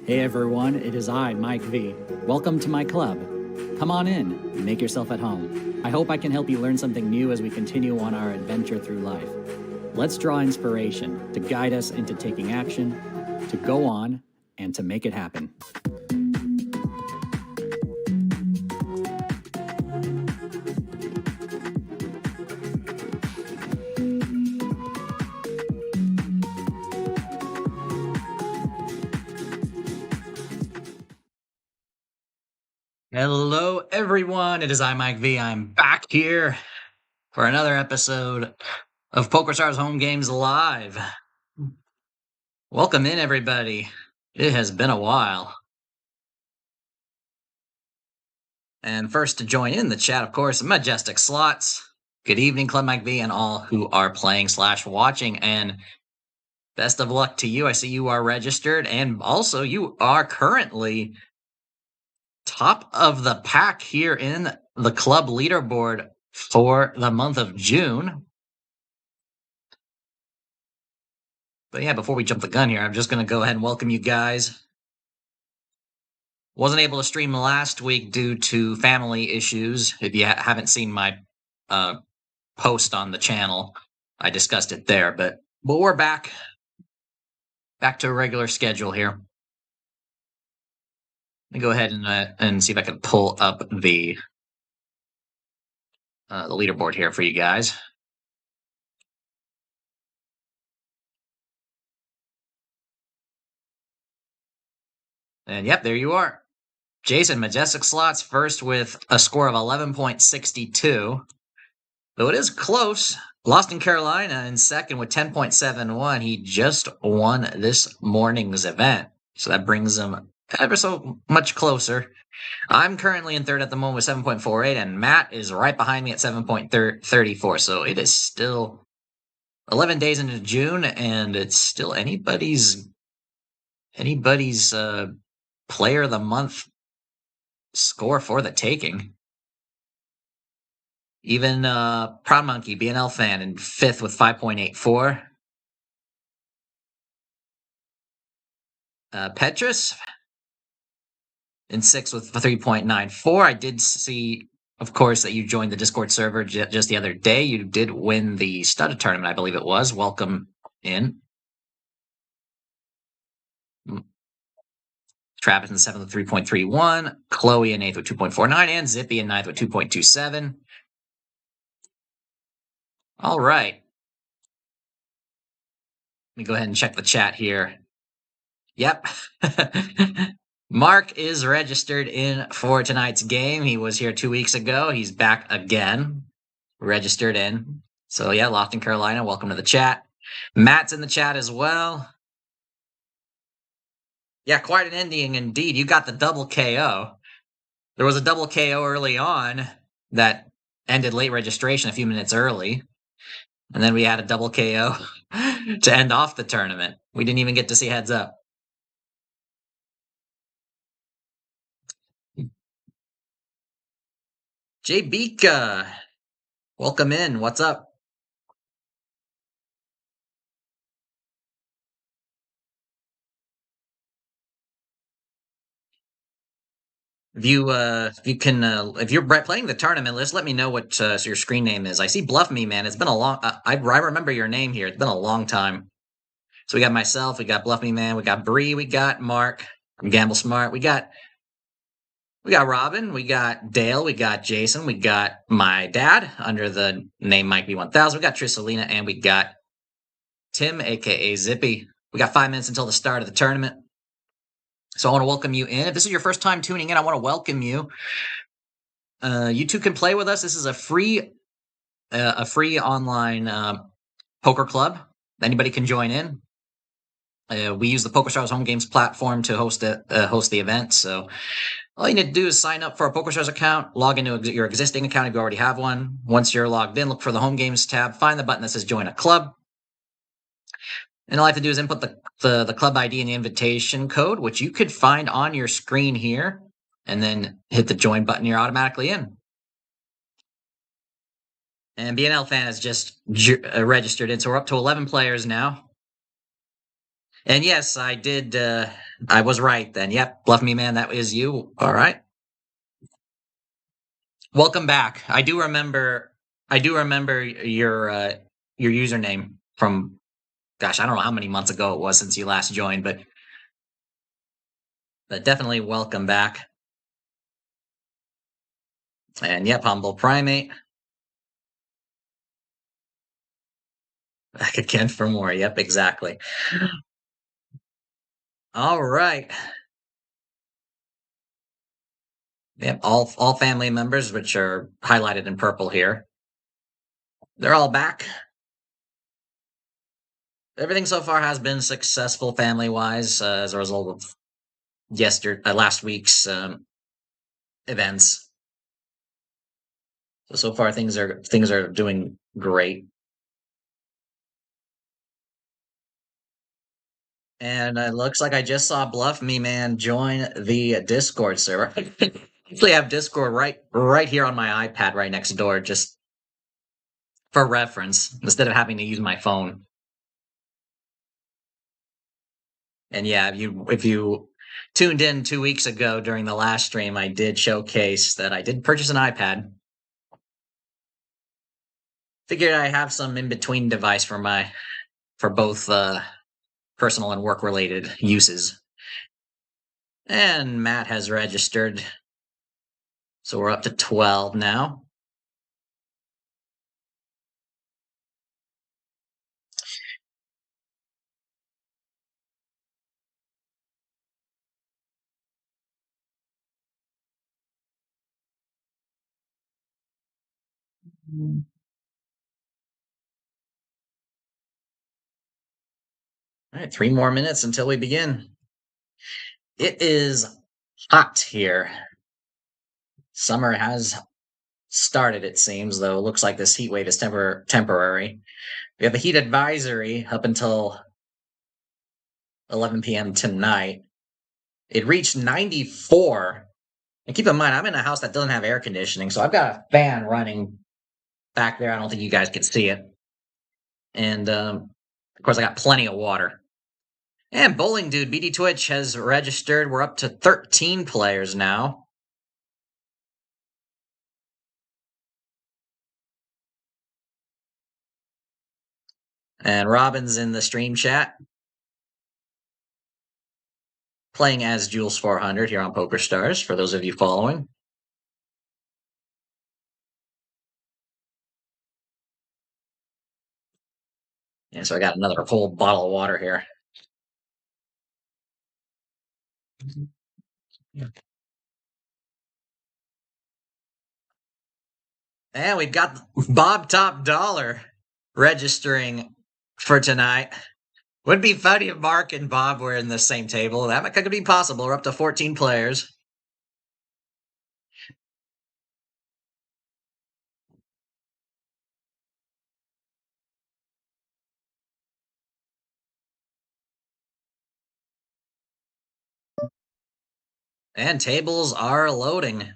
Hey everyone, it is I, Mike V. Welcome to my club. Come on in and make yourself at home. I hope I can help you learn something new as we continue on our adventure through life. Let's draw inspiration to guide us into taking action, to go on, and to make it happen. Hello everyone, it is I, Mike V. I'm back here for another episode of PokerStars Home Games Live. Welcome in, everybody. It has been a while. And first to join in the chat, of course, Majestic Slots. Good evening, Club Mike V, and all who are playing/watching. And best of luck to you. I see you are registered, and also you are currently top of the pack here in the club leaderboard for the month of June. But yeah, before we jump the gun here, I'm just going to go ahead and welcome you guys. Wasn't able to stream last week due to family issues. If you haven't seen my post on the channel, I discussed it there. But we're back to a regular schedule here. Let me go ahead and see if I can pull up the leaderboard here for you guys. And yep, there you are. Jason, Majestic Slots first with a score of 11.62. Though it is close. Lost in Carolina in second with 10.71. He just won this morning's event. So that brings him ever so much closer. I'm currently in third at the moment with 7.48, and Matt is right behind me at 7.34. So it is still 11 days into June, and it's still anybody's player of the month score for the taking. Even Proud Monkey, BNL fan, in fifth with 5.84. Petrus in sixth with 3.94. I did see, of course, that you joined the Discord server just the other day. You did win the studded tournament, I believe it was. Welcome in. Travis in seventh with 3.31. Chloe in eighth with 2.49. And Zippy in ninth with 2.27. All right. Let me go ahead and check the chat here. Yep. Mark is registered in for tonight's game. He was here 2 weeks ago. He's back again, registered in. So yeah, Lofton, Carolina, welcome to the chat. Matt's in the chat as well. Yeah, quite an ending indeed. You got the double KO. There was a double KO early on that ended late registration a few minutes early. And then we had a double KO to end off the tournament. We didn't even get to see heads up. Jay Bika, welcome in. What's up? If you're playing the tournament, just let me know what your screen name is. I see Bluff Me, man. It's been a long. I remember your name here. It's been a long time. So we got myself, we got Bluff Me, man, we got Bree, we got Mark from Gamble Smart, we got Robin, we got Dale, we got Jason, we got my dad under the name Mike B1000, we got Trissalina, and we got Tim, aka Zippy. We got 5 minutes until the start of the tournament. So I want to welcome you in. If this is your first time tuning in, I want to welcome you. You too can play with us. This is a free online poker club. Anybody can join in. We use the PokerStars Home Games platform to host the event. So all you need to do is sign up for a PokerStars account, log into your existing account if you already have one. Once you're logged in, look for the Home Games tab, find the button that says Join a Club. And all I have to do is input the club ID and the invitation code, which you could find on your screen here, and then hit the join button. You're automatically in. And BNL fan has just registered in, so we're up to 11 players now. And yes, I did. I was right then. Yep, Bluff Me Man, that is you. All right. Welcome back. I do remember. I do remember your username from. Gosh, I don't know how many months ago it was since you last joined, but definitely welcome back. And yep, humble primate. Back again for more. Yep, exactly. All right. Yep, all family members, which are highlighted in purple here. They're all back. Everything so far has been successful family wise as a result of last week's events. So far things are doing great. And it looks like I just saw Bluff Me Man join the Discord server. I actually have Discord right here on my iPad right next door, just for reference, instead of having to use my phone. And yeah, if you tuned in 2 weeks ago during the last stream, I did showcase that I did purchase an iPad. Figured I have some in between device for both personal and work related uses. And Matt has registered, so we're up to 12 now. All right, 3 more minutes until we begin. It is hot here. Summer has started, it seems, though. It looks like this heat wave is temporary. We have a heat advisory up until 11 p.m. tonight. It reached 94. And keep in mind, I'm in a house that doesn't have air conditioning, so I've got a fan running back there. I don't think you guys can see it. And of course, I got plenty of water. And Bowling Dude, BD Twitch has registered. We're up to 13 players now. And Robin's in the stream chat, playing as Jules 400 here on PokerStars, for those of you following. And so I got another whole bottle of water here. And we've got Bob Top Dollar registering for tonight. Would be funny if Mark and Bob were in the same table. That could be possible. We're up to 14 players. And tables are loading.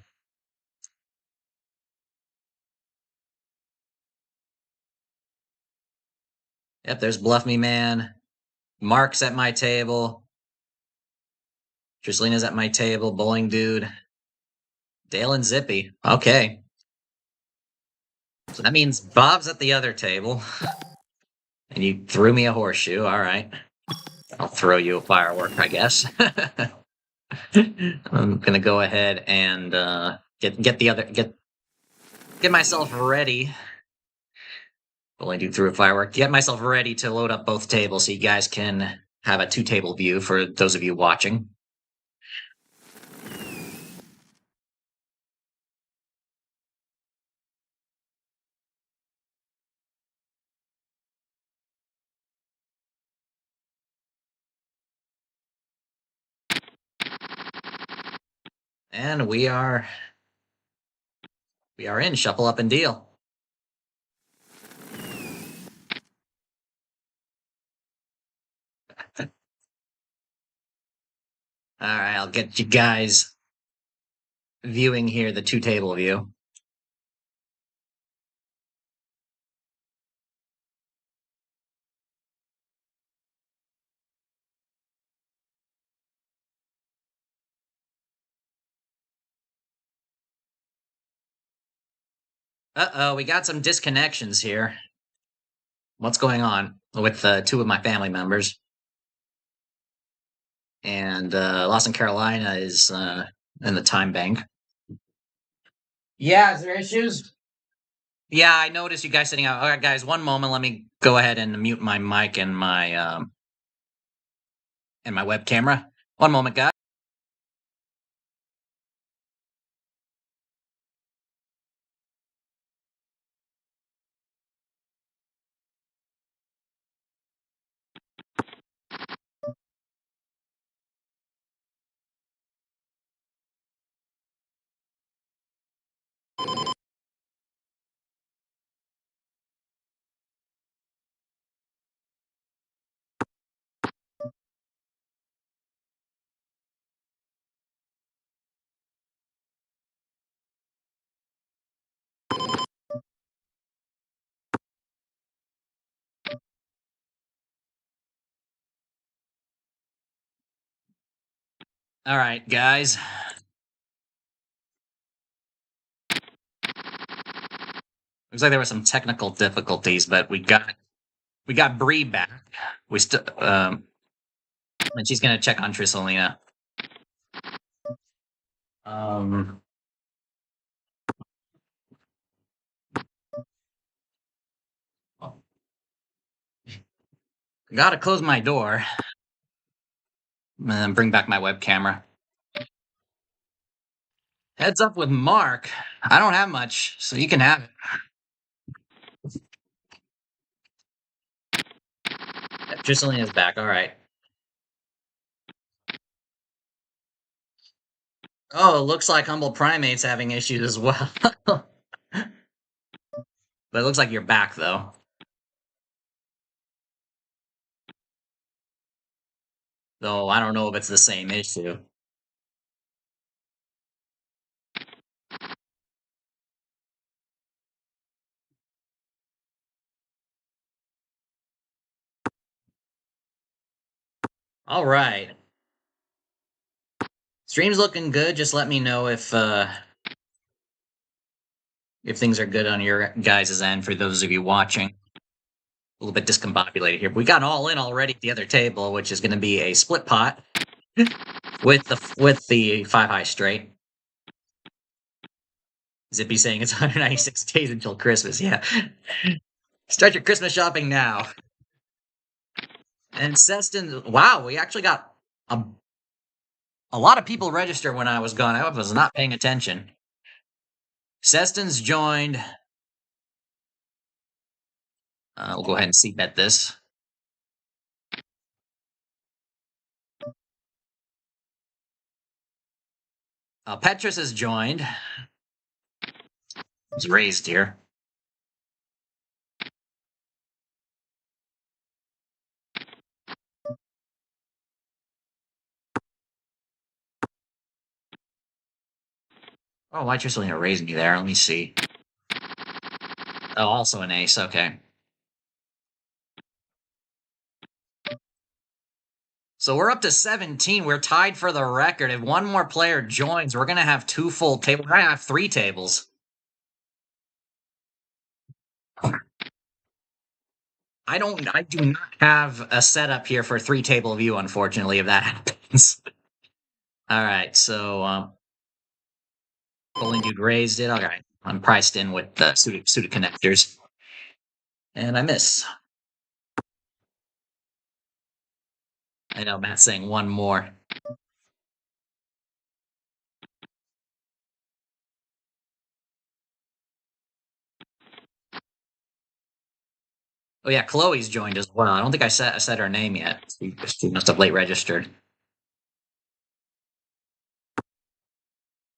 Yep, there's Bluff Me Man. Mark's at my table. Trislina's at my table. Bowling Dude. Dale and Zippy. Okay. So that means Bob's at the other table. And you threw me a horseshoe. All right. I'll throw you a firework, I guess. I'm gonna go ahead and get myself ready. Only do through a firework. Get myself ready to load up both tables so you guys can have a two-table view for those of you watching. And we are in Shuffle Up and Deal. All right, I'll get you guys viewing here the two-table view. Uh-oh, we got some disconnections here. What's going on with two of my family members? And Lost in Carolina is in the time bank. Yeah, is there issues? Yeah, I noticed you guys sitting out. All right, guys, one moment. Let me go ahead and mute my mic and my web camera. One moment, guys. All right, guys. Looks like there were some technical difficulties, but we got Bree back. We still and she's gonna check on Trisselina. Um, Gotta close my door and then bring back my web camera. Heads up with Mark. I don't have much, so you can have it. Trisselina's back. All right. Oh, it looks like Humble Primate's having issues as well. But it looks like you're back, though. Though I don't know if it's the same issue. All right. Stream's looking good. Just let me know if things are good on your guys' end for those of you watching. A little bit discombobulated here. But we got all in already at the other table, which is going to be a split pot with the 5-high straight. Zippy saying it's 196 days until Christmas. Yeah. Start your Christmas shopping now. And Seston, wow, we actually got a lot of people register when I was gone. I was not paying attention. Seston's joined. We'll go ahead and seat bet this. Petrus has joined. He's raised here. Oh, why Trisselina raised me there? Let me see. Oh, also an ace. Okay. So we're up to 17. We're tied for the record. If one more player joins, we're going to have 2 full tables. We're going to have 3 tables. I do not have a setup here for 3 table view, unfortunately, if that happens. All right, so Bowling Dude raised it. Okay, I'm priced in with the suited connectors, and I miss. I know Matt's saying one more. Oh yeah, Chloe's joined as well. I don't think I said her name yet. She must have late registered.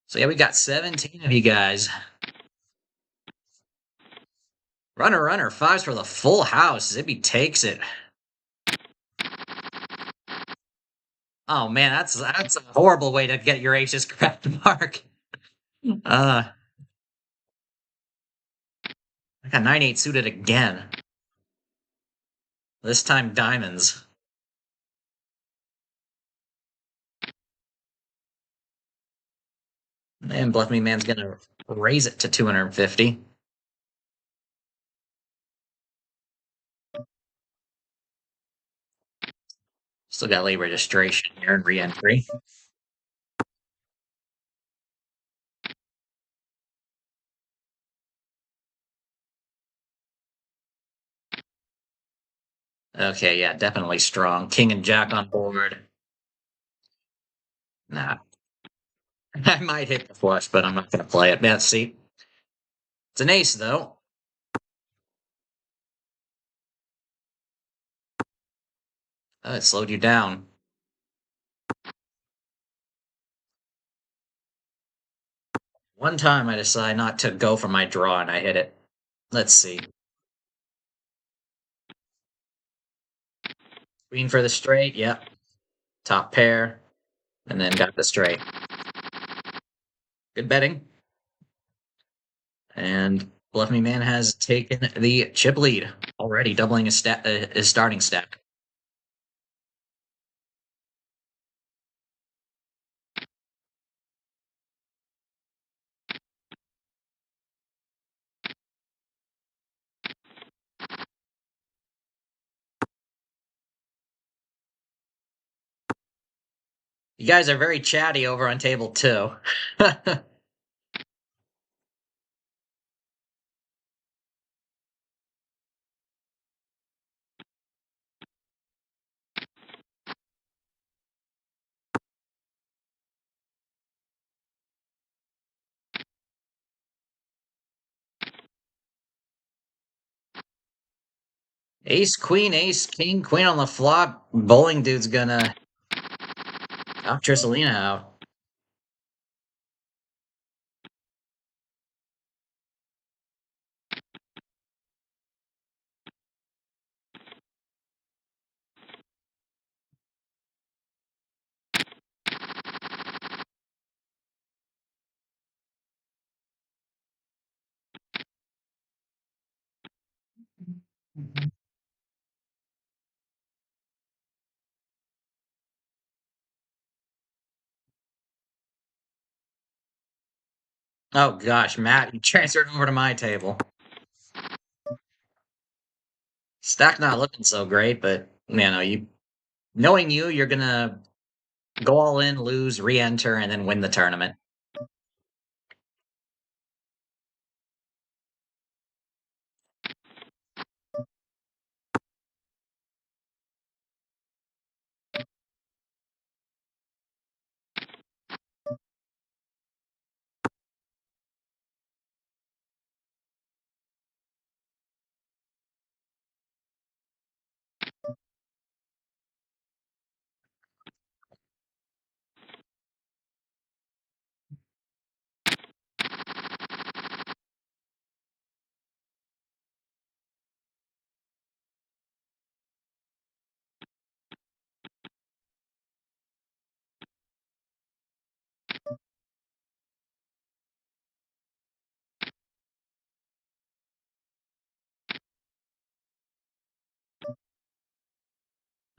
So yeah, we got 17 of you guys. Runner, 5s for the full house. Zippy takes it. Oh man, that's a horrible way to get your aces cracked, Mark. I got 9-8 suited again. This time diamonds. And Bluff Me Man's gonna raise it to 250. Still got late registration here and re-entry. Okay, yeah, definitely strong. King and Jack on board. Nah. I might hit the flush, but I'm not going to play it. Yeah, see. It's an ace, though. It slowed you down. One time I decided not to go for my draw and I hit it. Let's see. Queen for the straight, yep. Top pair. And then got the straight. Good betting. And Bluff Me Man has taken the chip lead already, doubling his starting stack. You guys are very chatty over on table 2. Ace, queen, ace, king, queen on the flop. Bowling dude's gonna knock Trisselina out. Oh gosh, Matt, you transferred over to my table. Stack not looking so great, but knowing you're gonna go all in, lose, re-enter, and then win the tournament.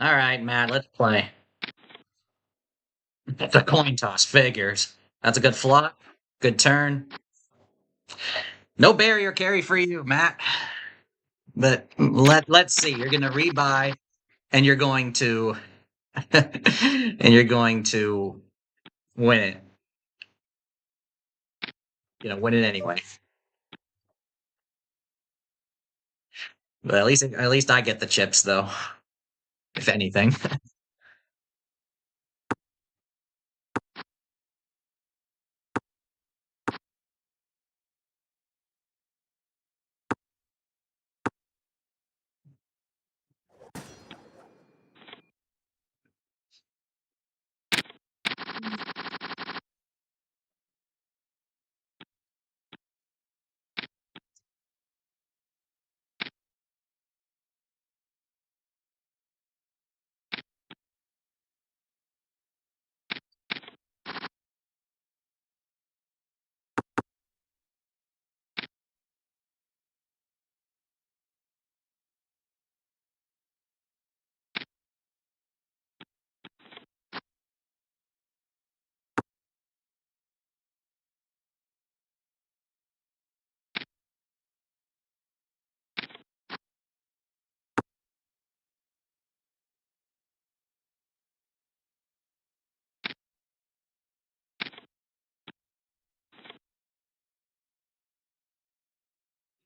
All right, Matt, let's play. It's a coin toss, figures. That's a good flop. Good turn. No barrier carry for you, Matt. But let's see. You're gonna rebuy, and you're going to and you're going to win it. Win it anyway. But at least I get the chips, though. If anything.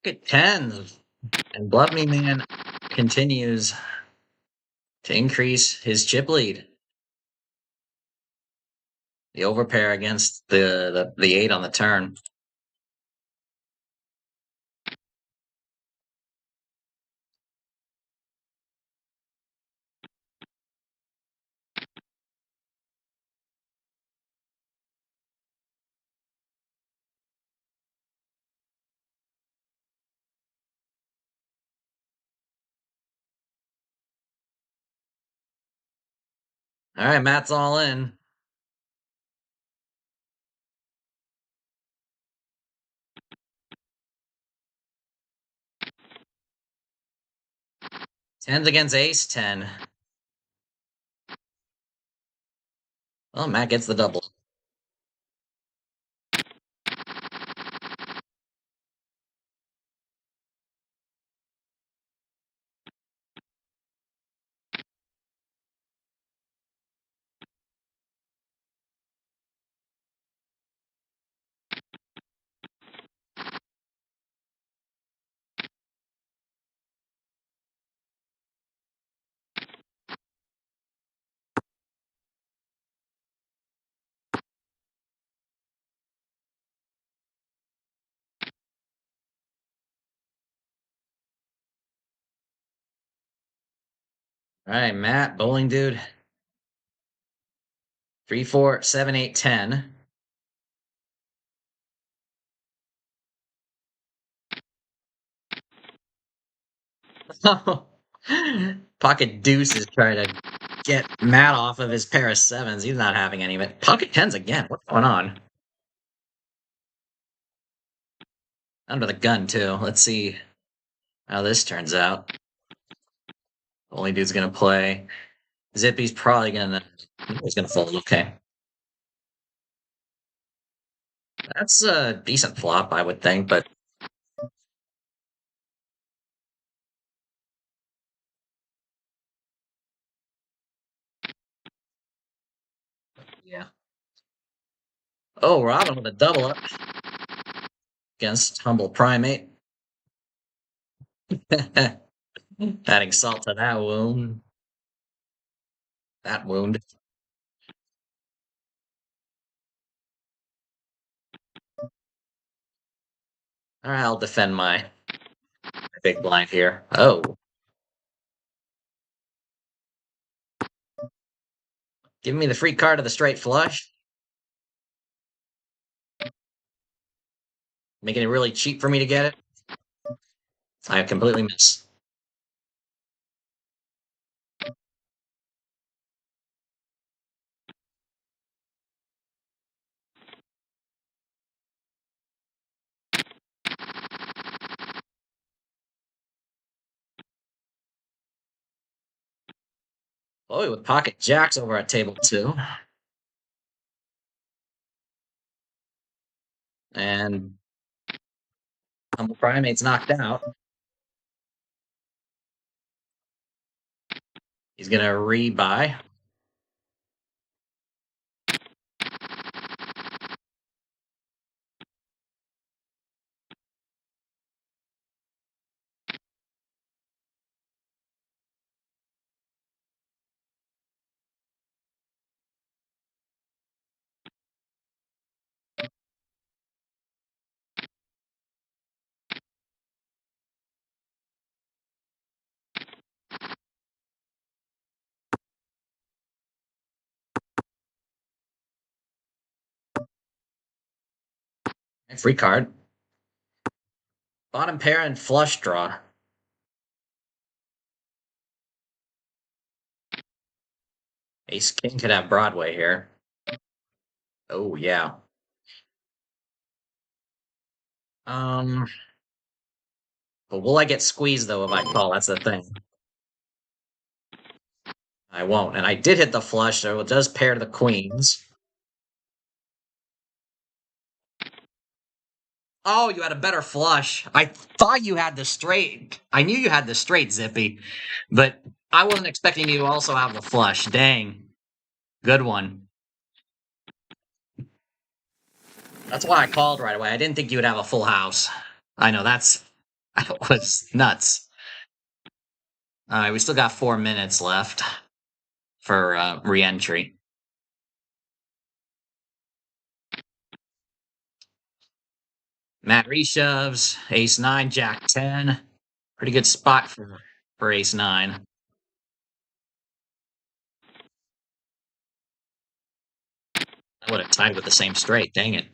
Pocket tens. And Bluff Me Man continues to increase his chip lead. The overpair against the 8 on the turn. All right, Matt's all in. Tens against ace 10. Well, Matt gets the double. All right, Matt, bowling dude. 3, 4, 7, 8, 10. Pocket deuce is trying to get Matt off of his pair of sevens. He's not having any of it. Pocket tens again. What's going on? Under the gun, too. Let's see how this turns out. Only dude's going to play. Zippy's probably going to. He's going to fold. Okay. That's a decent flop, I would think, but. Yeah. Oh, Robin with a double up against Humble Primate. Adding salt to that wound. That wound. All right, I'll defend my big blind here. Oh. Give me the free card of the straight flush. Making it really cheap for me to get it. I completely miss. Oh, with pocket jacks over at table 2. And Humble Primate's knocked out. He's going to rebuy. Free card. Bottom pair and flush draw. Ace King could have Broadway here. Oh, yeah. But will I get squeezed, though, if I call? That's the thing. I won't. And I did hit the flush, so it does pair the queens. Oh, you had a better flush. I thought you had the straight. I knew you had the straight, Zippy. But I wasn't expecting you to also have the flush. Dang. Good one. That's why I called right away. I didn't think you would have a full house. I know, that's That was nuts. All right, we still got 4 minutes left for re-entry. Matt reshoves, ace nine, jack 10. Pretty good spot for ace nine. I would have tied with the same straight. Dang it.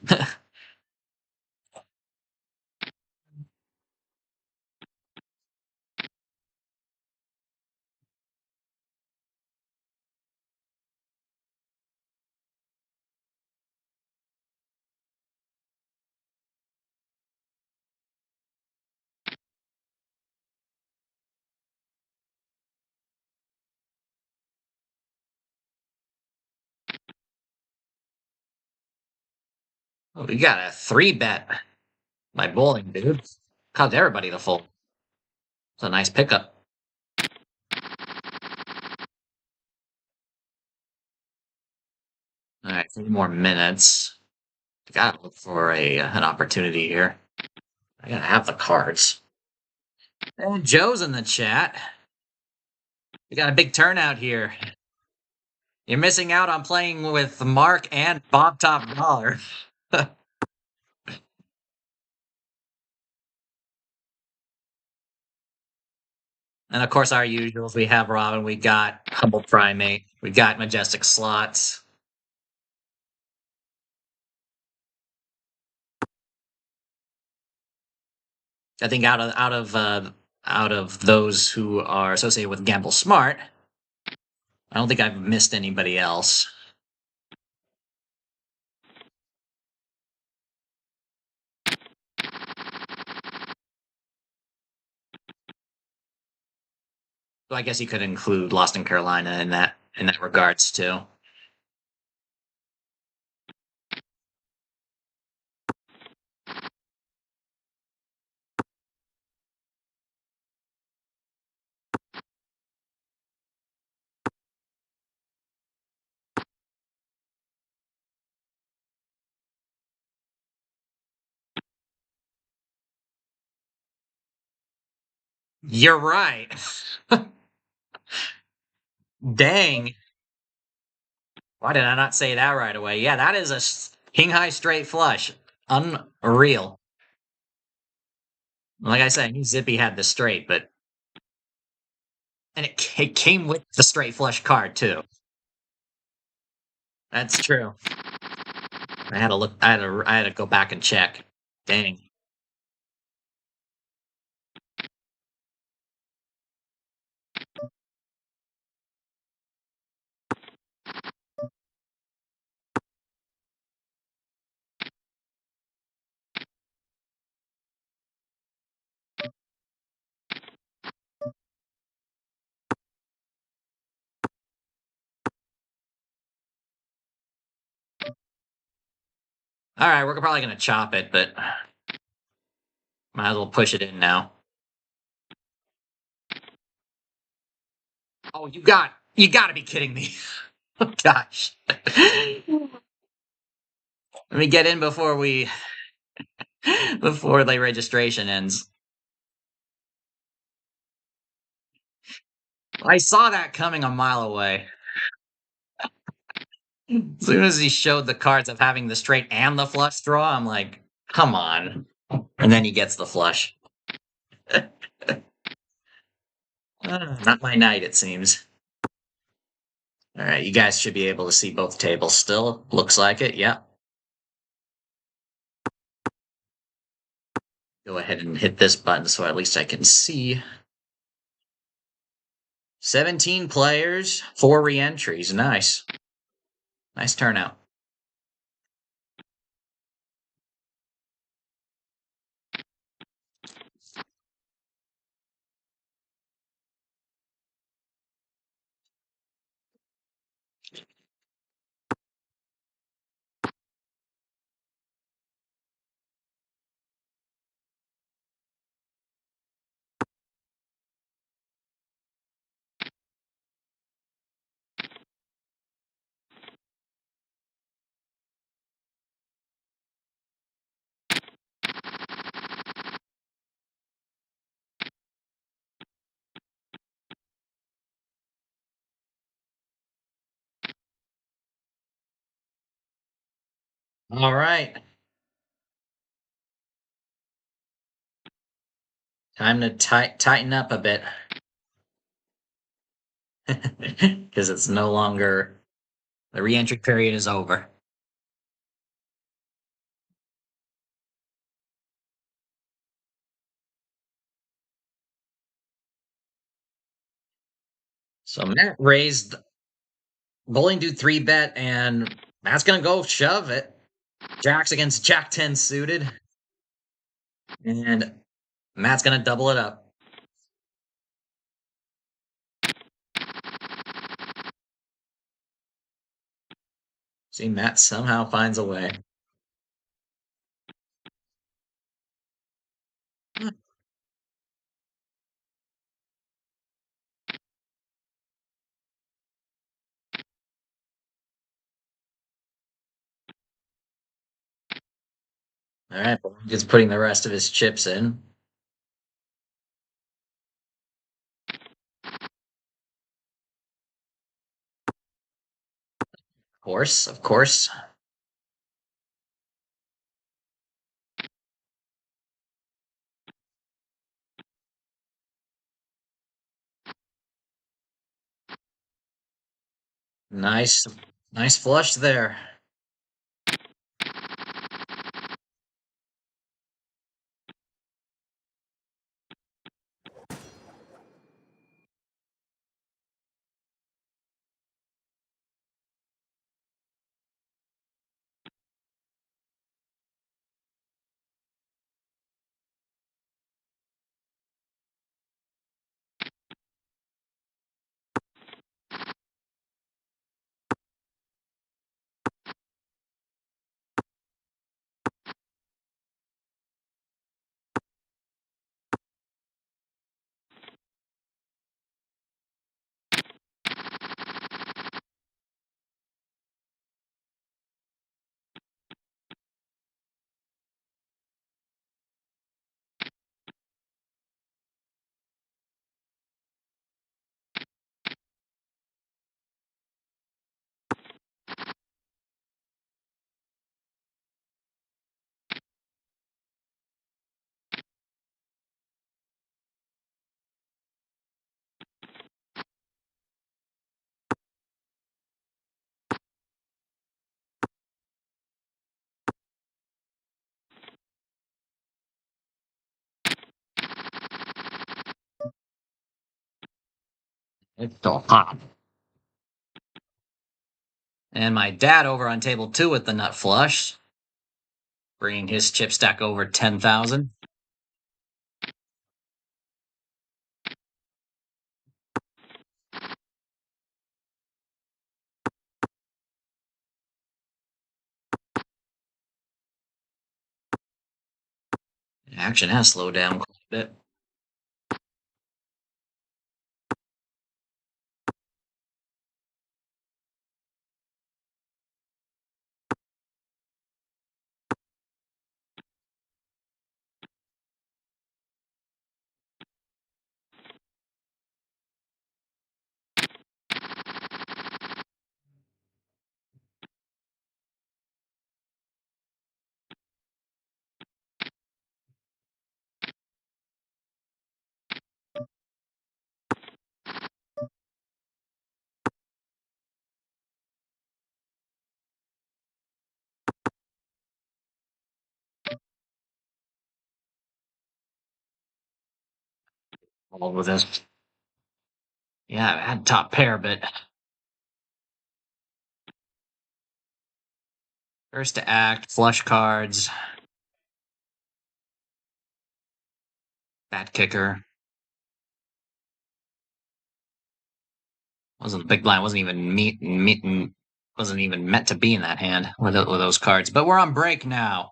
Oh, we got a 3-bet by bowling, dude. Caused everybody to fold. It's a nice pickup. All right, 3 more minutes. Gotta look for an opportunity here. I gotta have the cards. And Joe's in the chat. We got a big turnout here. You're missing out on playing with Mark and Bob Top Dollar. And of course, our usuals. We have Robin. We got Humble Primate. We got Majestic Slots. I think out of those who are associated with Gamble Smart, I don't think I've missed anybody else. So I guess you could include Lost in Carolina in that regards too. You're right. Dang. Why did I not say that right away? Yeah, that is a king high straight flush. Unreal. Like I said, I knew Zippy had the straight, but and it came with the straight flush card too. That's true. I had to look. I had to go back and check. Dang. All right, we're probably gonna chop it, but might as well push it in now. Oh, you got to be kidding me! Oh, gosh. Let me get in before before the registration ends. I saw that coming a mile away. As soon as he showed the cards of having the straight and the flush draw, I'm like, come on. And then he gets the flush. Not my night, it seems. All right, you guys should be able to see both tables still. Looks like it, yeah. Go ahead and hit this button so at least I can see. 17 players, 4 re-entries. Nice. Nice turnout. All right. Time to tighten up a bit. Because it's no longer, the re-entry period is over. So Matt raised bowling dude 3-bet, and Matt's gonna go shove it. Jacks against Jack 10 suited. And Matt's gonna double it up. See, Matt somehow finds a way. All right, just putting the rest of his chips in. Of course, of course. Nice, nice flush there. It's so hot. And my dad over on table 2 with the nut flush, bringing his chip stack over 10,000. Action has slowed down quite a bit. All with this. Yeah, I had top pair, but first to act, flush cards, fat kicker. Wasn't the big blind? Wasn't even wasn't even meant to be in that hand with those cards. But we're on break now.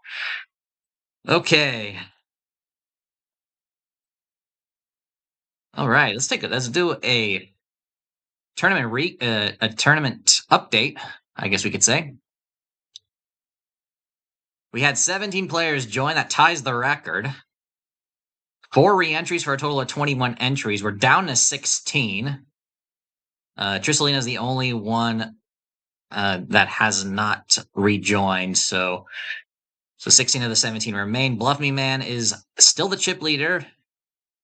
Okay. All right. Let's do a tournament a tournament update, I guess we could say. We had 17 players join. That ties the record. 4 re-entries for a total of 21 entries. We're down to 16. Trissalina is the only one that has not rejoined. So 16 of the 17 remain. Bluff Me Man is still the chip leader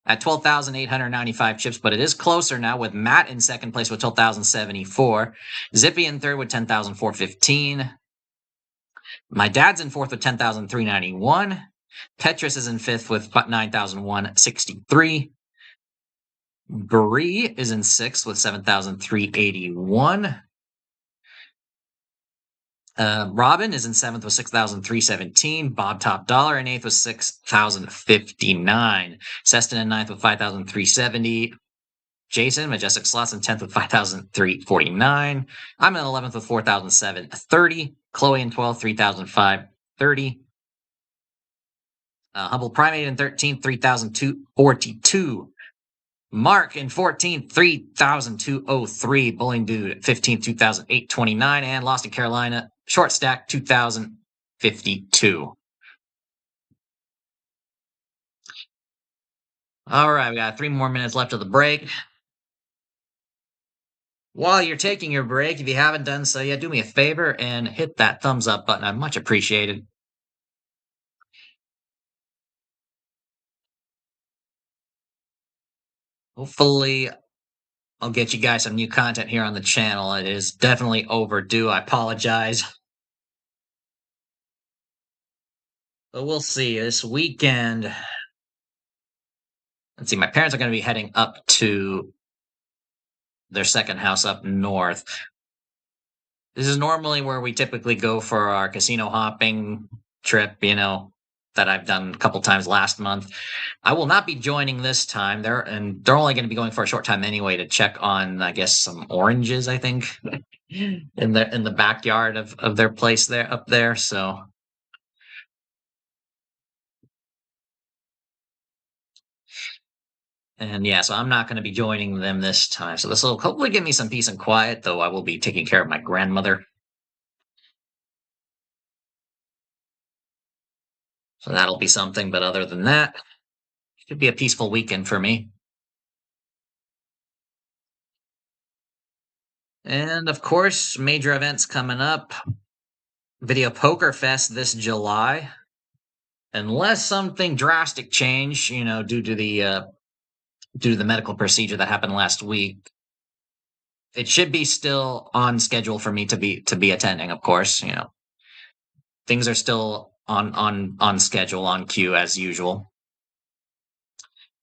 at 12,895 chips, but it is closer now with Matt in second place with 12,074. Zippy in third with 10,415. My dad's in fourth with 10,391. Petrus is in fifth with 9,163. Bree is in sixth with 7,381. Robin is in seventh with 6,317. Bob Top Dollar in eighth with 6,059. Seston in ninth with 5,370. Jason, Majestic Slots in 10th with 5,349. I'm in 11th with 4,730. Chloe in 12th, 3,530. Humble Primate in 13th, 3,242. Mark in 14th, 3,203. Bowling Dude 15th, 2,829. And Lost in Carolina, short stack, 2,052. All right, we got 3 more minutes left of the break. While you're taking your break, if you haven't done so yet, do me a favor and hit that thumbs up button. I'd much appreciated. Hopefully, I'll get you guys some new content here on the channel. It is definitely overdue. I apologize. But we'll see. This weekend, let's see, my parents are going to be heading up to their second house up north. This is normally where we typically go for our casino hopping trip, that I've done a couple times last month. I will not be joining this time. They're only going to be going for a short time anyway to check on, I guess, some oranges, I think, in the backyard of their place there up there. So so I'm not going to be joining them this time. So this will hopefully give me some peace and quiet, though I will be taking care of my grandmother. So that'll be something. But other than that, it should be a peaceful weekend for me. And of course, major events coming up. Video Poker Fest this July. Unless something drastic changed, due to the medical procedure that happened last week, it should be still on schedule for me to be attending. Of course, things are still on schedule, on cue as usual.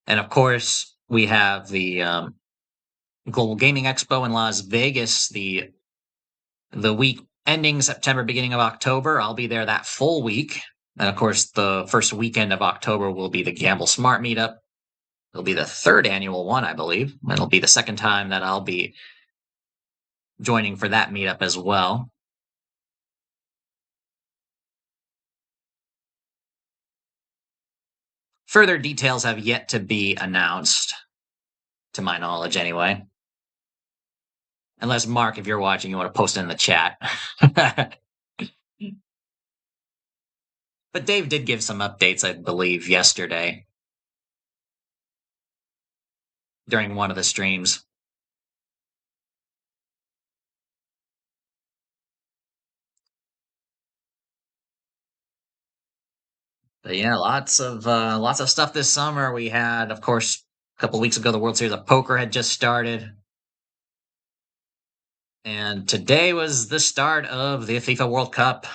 And of course, we have the Global Gaming Expo in Las Vegas, the week ending September, beginning of October. I'll be there that full week. And of course, the first weekend of October will be the Gamble Smart meetup. It'll be the 3rd annual one, I believe. And it'll be the 2nd time that I'll be joining for that meetup as well. Further details have yet to be announced, to my knowledge anyway. Unless, Mark, if you're watching, you want to post it in the chat. But Dave did give some updates, I believe, yesterday during one of the streams. But yeah, lots of stuff this summer. We had, of course, a couple weeks ago, the World Series of Poker had just started. And today was the start of the FIFA World Cup.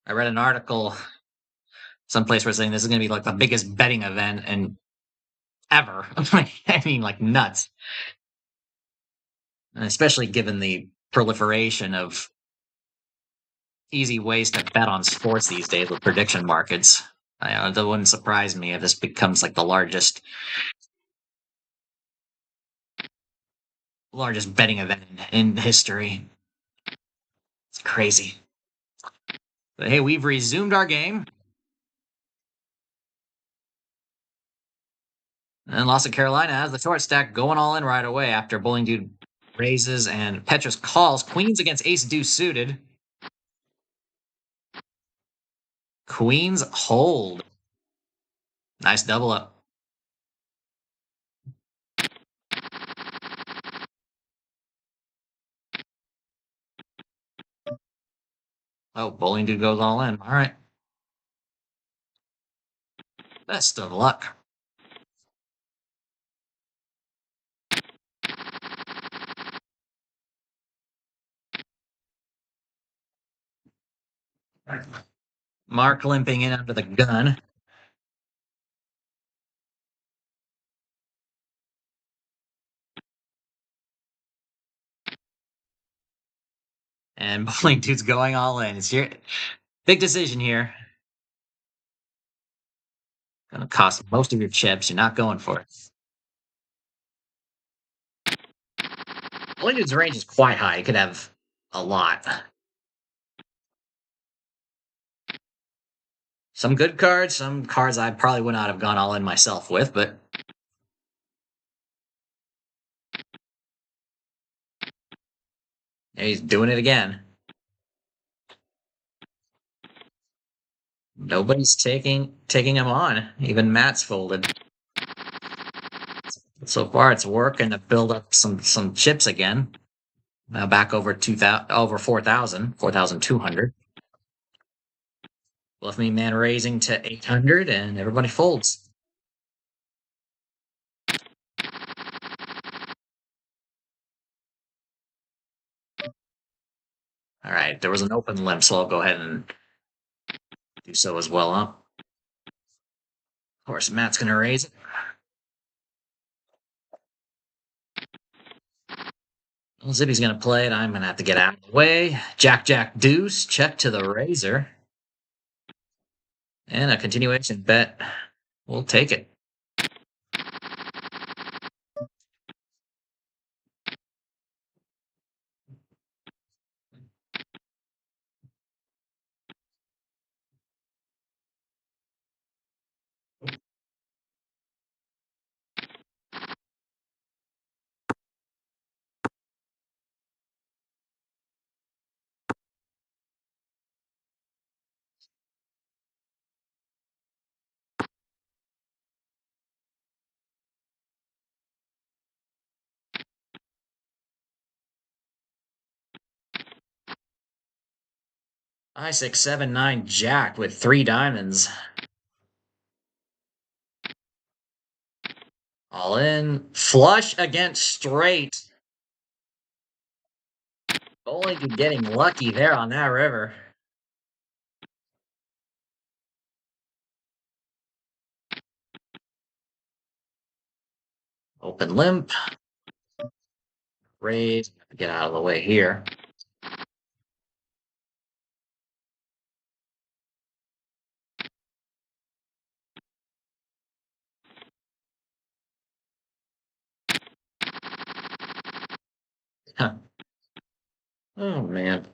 I read an article someplace where saying this is going to be like the biggest betting event and ever. I mean, like nuts. And especially given the proliferation of easy ways to bet on sports these days with prediction markets. That wouldn't surprise me if this becomes like the largest betting event in history. It's crazy. But hey, we've resumed our game. And Lost in Carolina has the short stack going all in right away after Bowling Dude raises and Petrus calls. Queens against ace deuce suited. Queens hold. Nice double up. Oh, bowling dude goes all in. All right. Best of luck. Mark limping in under the gun. And bowling dude's going all in. It's your big decision here. Gonna cost most of your chips. You're not going for it. Bowling dude's range is quite high. He could have a lot. Some good cards, some cards I probably would not have gone all in myself with, but he's doing it again. Nobody's taking him on. Even Matt's folded. So far, it's working to build up some chips again. Now back over 2,000, over 4,000, 4,200. Left me man raising to 800, and everybody folds. All right, there was an open limp, so I'll go ahead and do so as well. Huh? Of course, Matt's gonna raise it. Well, Zippy's gonna play it. I'm gonna have to get out of the way. Jack, Jack, Deuce. Check to the razor. And a continuation bet. We'll take it. Five, six, seven, nine, Jack with three diamonds. All in. Flush against straight. Only getting lucky there on that river. Open limp. Raise. Get out of the way here. Huh. Oh, man.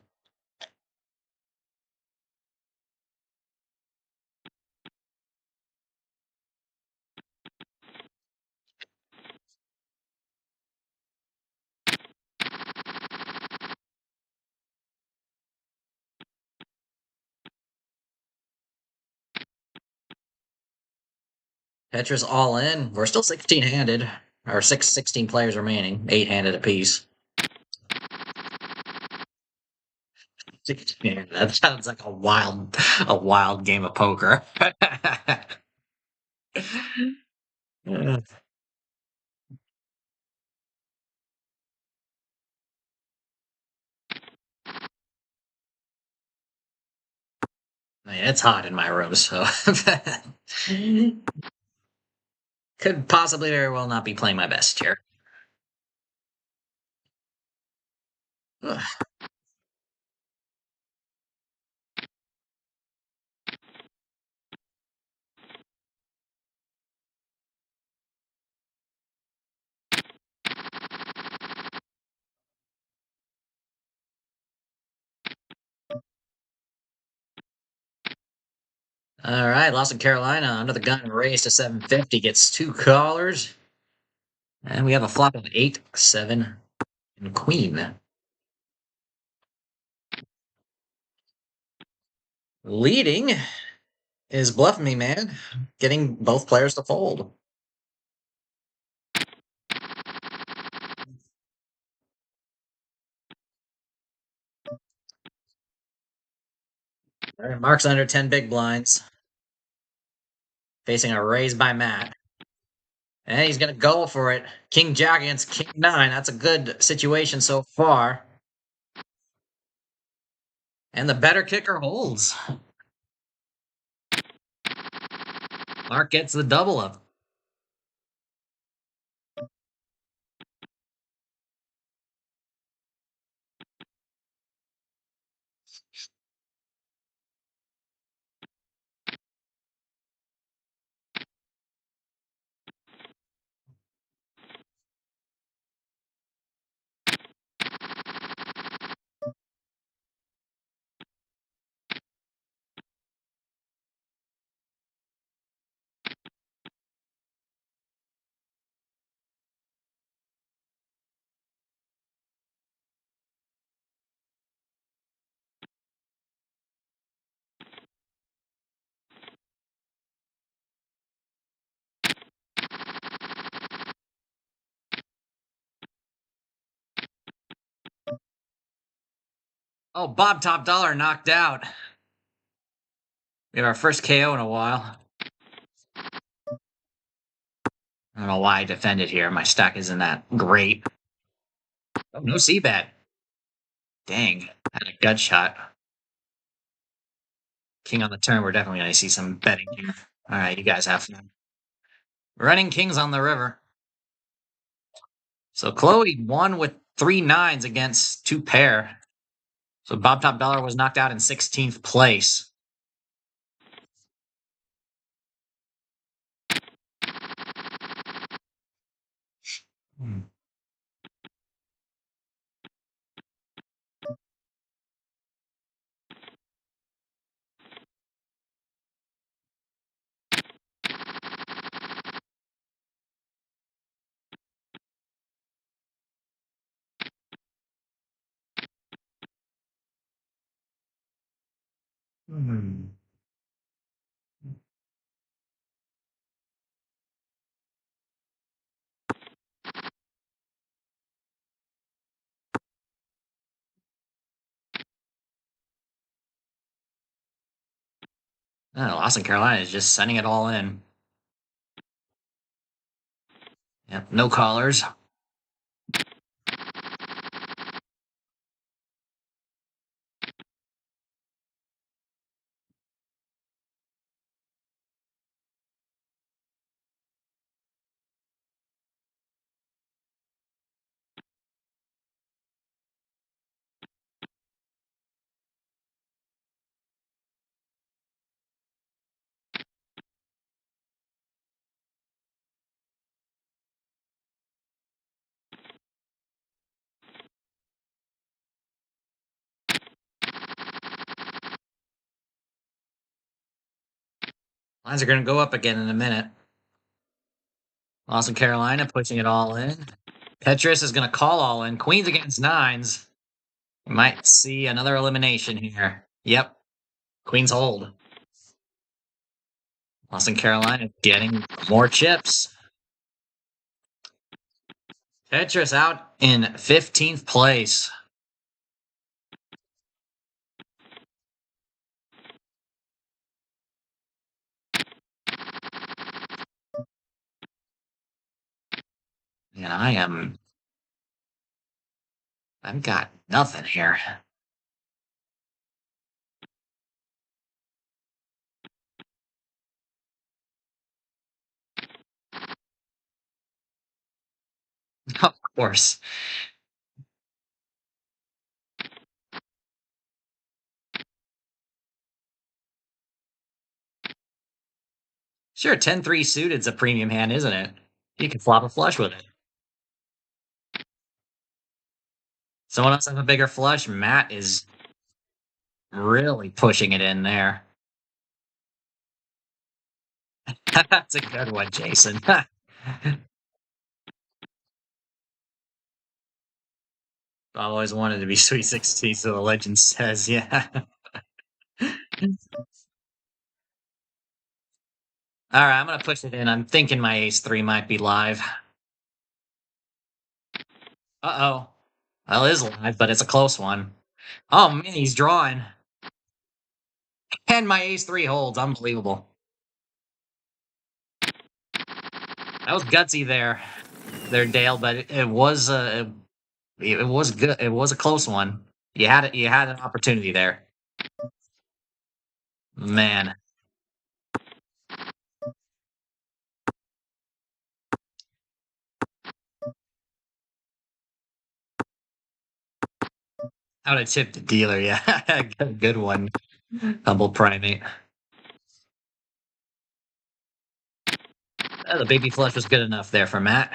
Petra's all in. We're still 16-handed. Or 16 players remaining. 8-handed apiece. 16. That sounds like a wild game of poker. Man, it's hot in my room, so could possibly very well not be playing my best here. Ugh. All right, Lost in Carolina under the gun, raised to 750, gets two callers, and we have a flop of 8, 7, and queen. Leading is Bluff Me Man, getting both players to fold. All right, Mark's under 10 big blinds, facing a raise by Matt. And he's going to go for it. King Jack against King 9. That's a good situation so far. And the better kicker holds. Mark gets the double up. Oh, Bob Top Dollar knocked out. We have our first KO in a while. I don't know why I defended here. My stack isn't that great. Oh, no C-bet. Dang, had a gut shot. King on the turn. We're definitely going to see some betting here. All right, you guys have fun. Running kings on the river. So Chloe won with 3 9s against 2 pair. So Bob Top Dollar was knocked out in 16th place. Hmm. Oh, Austin, Carolina is just sending it all in. Yep, no callers. Lines are going to go up again in a minute. Austin, Carolina pushing it all in. Petrus is going to call all in. Queens against 9s. We might see another elimination here. Yep. Queens hold. Austin, Carolina getting more chips. Petrus out in 15th place. And I've got nothing here. Of course. Sure, 10-3 suited's a premium hand, isn't it? You can flop a flush with it. Someone else have a bigger flush? Matt is really pushing it in there. That's a good one, Jason. I've always wanted to be Sweet 16, so the legend says, yeah. All right, I'm going to push it in. I'm thinking my ace-3 might be live. Uh-oh. Well, it is live, but it's a close one. Oh, man, he's drawing. And my ace-3 holds. Unbelievable. That was gutsy there, Dale. But it was it was good. It was a close one. You had it. You had an opportunity there, man. I would have tipped the dealer. Yeah, good one. Humble primate. The baby flush was good enough there for Matt.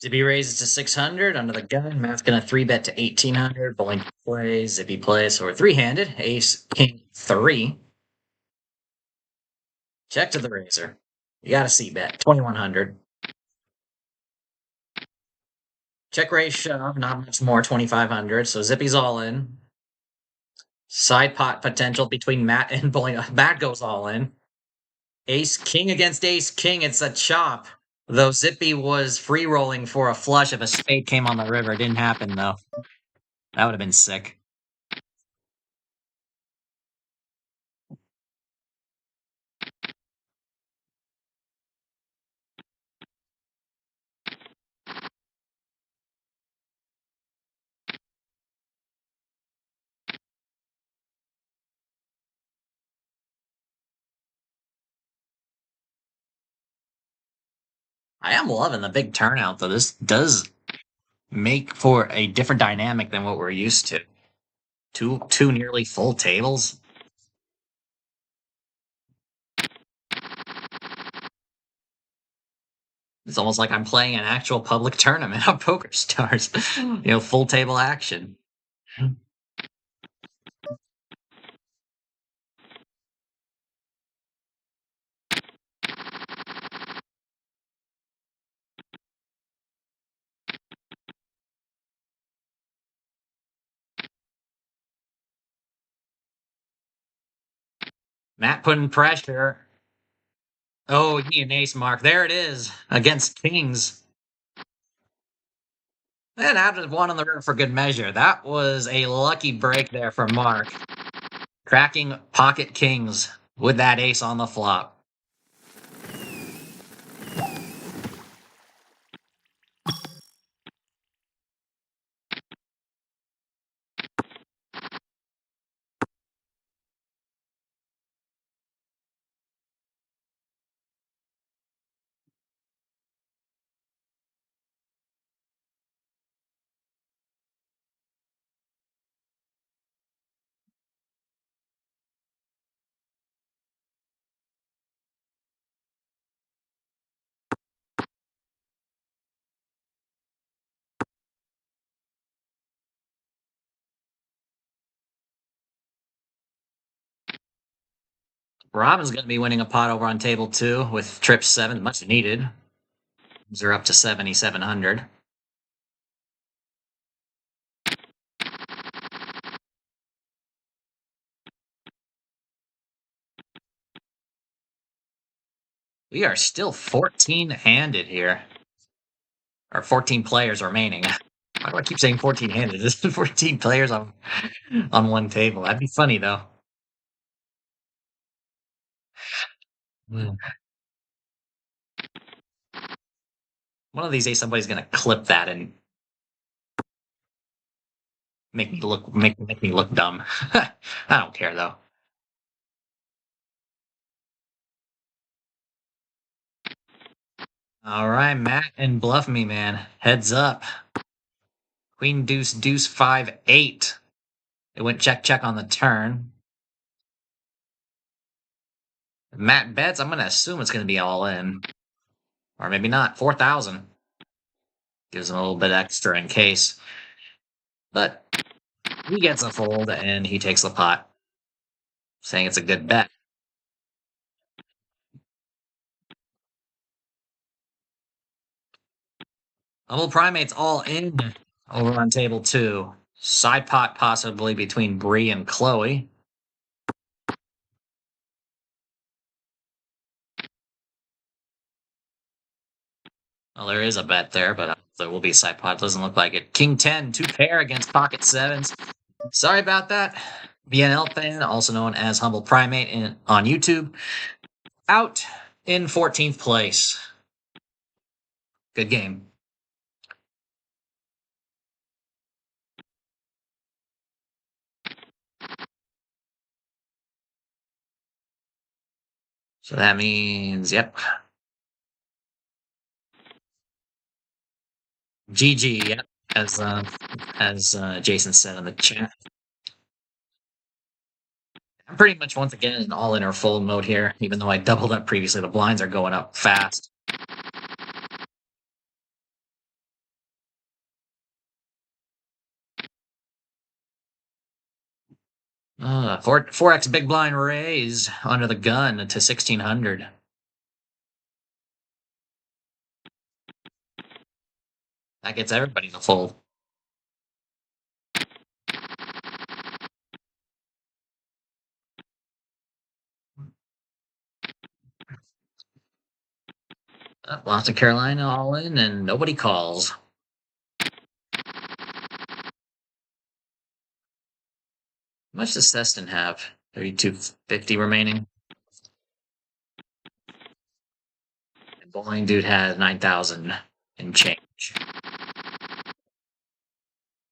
Zippy raises to 600 under the gun. Matt's gonna 3-bet to 1800. Bowling plays. Zippy plays. So we're three-handed. Ace, king, 3. Check to the razor. You got a C-bet. 2100. Check raise shove. Not much more. 2500. So Zippy's all in. Side pot potential between Matt and bowling. Matt goes all in. Ace king against ace king. It's a chop. Though Zippy was free rolling for a flush if a spade came on the river. It didn't happen though. That would have been sick. I am loving the big turnout though. This does make for a different dynamic than what we're used to. Two nearly full tables. It's almost like I'm playing an actual public tournament of PokerStars. Full table action. Matt putting pressure. Oh, he an ace mark. There it is against kings. And added one on the river for good measure. That was a lucky break there for Mark. Cracking pocket kings with that ace on the flop. Robin's going to be winning a pot over on table 2 with trip 7, much needed. They're up to 7,700. We are still 14-handed here. Or 14 players remaining. Why do I keep saying 14-handed? There's 14 players on one table. That'd be funny, though. Mm. One of these days, somebody's gonna clip that and make me look dumb. I don't care though. All right, Matt and Bluff Me, man. Heads up. Queen Deuce Deuce 5-8. It went check check on the turn. Matt bets. I'm gonna assume it's gonna be all in, or maybe not. 4,000 gives him a little bit extra in case, but he gets a fold and he takes the pot, saying it's a good bet. Humble Primates all in over on table 2. Side pot possibly between Bree and Chloe. Well, there is a bet there, but there will be a side pot. Doesn't look like it. King 10, 2 pair against Pocket 7s. Sorry about that. BNL fan, also known as Humble Primate on YouTube, out in 14th place. Good game. So that means, yep. GG, yep. As Jason said in the chat. I'm pretty much once again in all-in or full mode here, even though I doubled up previously. The blinds are going up fast. Uh, 4x big blind raise under the gun to 1,600. That gets everybody to fold. Lots of Carolina all in, and nobody calls. How much does Seston have? 3,250 remaining. And Bowling Dude has 9,000 and change.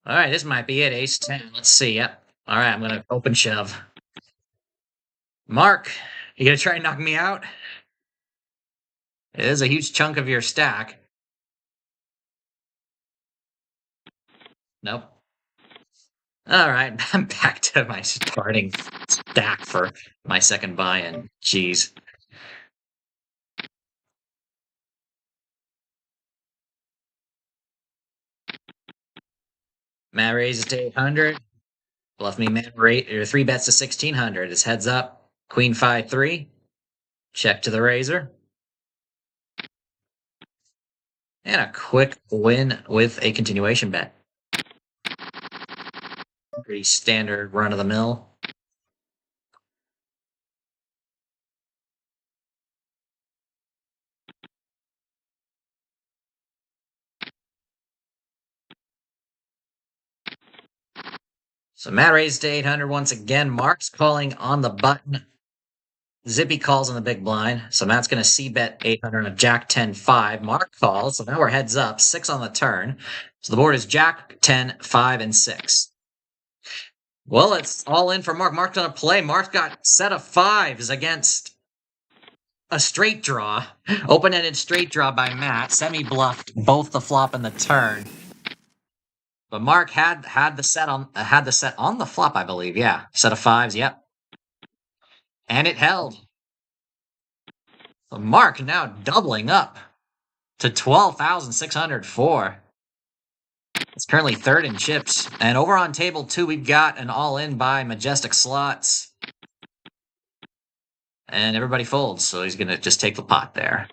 All right, this might be it. Ace 10. Let's see. Yep. All right, I'm going to open shove. Mark, you going to try and knock me out? It is a huge chunk of your stack. Nope. All right, I'm back to my starting stack for my second buy-in. Jeez. Matt raises to 800. Bluff Me Matt rate or 3 bets to 1,600. It's heads up. Queen 5-3. Check to the razor. And a quick win with a continuation bet. Pretty standard run of the mill. So Matt raised to 800 once again. Mark's calling on the button. Zippy calls on the big blind. So Matt's going to c-bet 800 on Jack 10-5. Mark calls. So now we're heads up. 6 on the turn. So the board is Jack 10, 5, and 6. Well, it's all in for Mark. Mark's going to play. Mark's got set of 5s against a straight draw. Open-ended straight draw by Matt. Semi-bluffed both the flop and the turn. But Mark had the set on the flop, I believe. Yeah, set of 5s. Yep, and it held. So Mark now doubling up to 12,604. It's currently third in chips. And over on table 2, we've got an all-in by Majestic Slots. And everybody folds, so he's going to just take the pot there.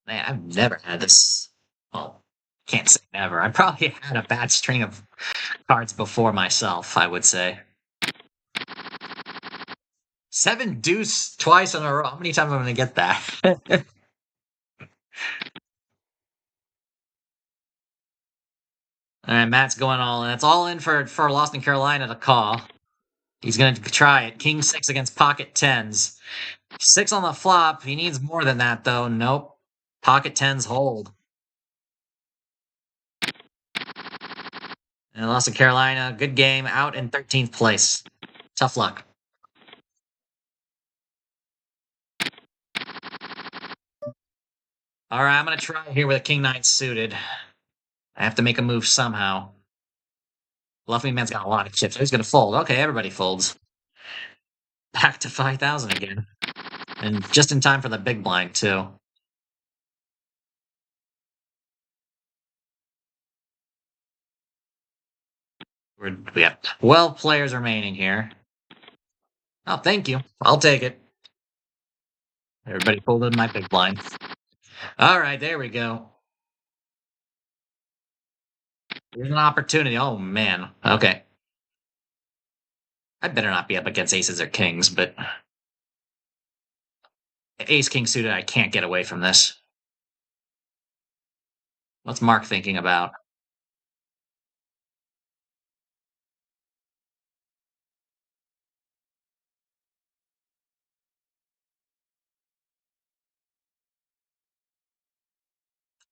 Man, I've never had this. Well, can't say never. I probably had a bad string of cards before myself, I would say. 7 deuce twice in a row. How many times am I going to get that? All right, Matt's going all in. It's all in for Lost in Carolina to call. He's going to try it. King 6 against pocket 10s. 6 on the flop. He needs more than that, though. Nope. Pocket 10s hold. And Lost in Carolina, good game, out in 13th place. Tough luck. All right, I'm going to try here with a King 9 suited. I have to make a move somehow. Bluffing Man's got a lot of chips. He's going to fold. Okay, everybody folds. Back to 5,000 again. And just in time for the big blind, too. We have 12 players remaining here. Oh, thank you. I'll take it. Everybody folded my big blind. All right, there we go. Here's an opportunity. Oh, man. Okay. I better not be up against aces or kings, but ace-king suited, I can't get away from this. What's Mark thinking about?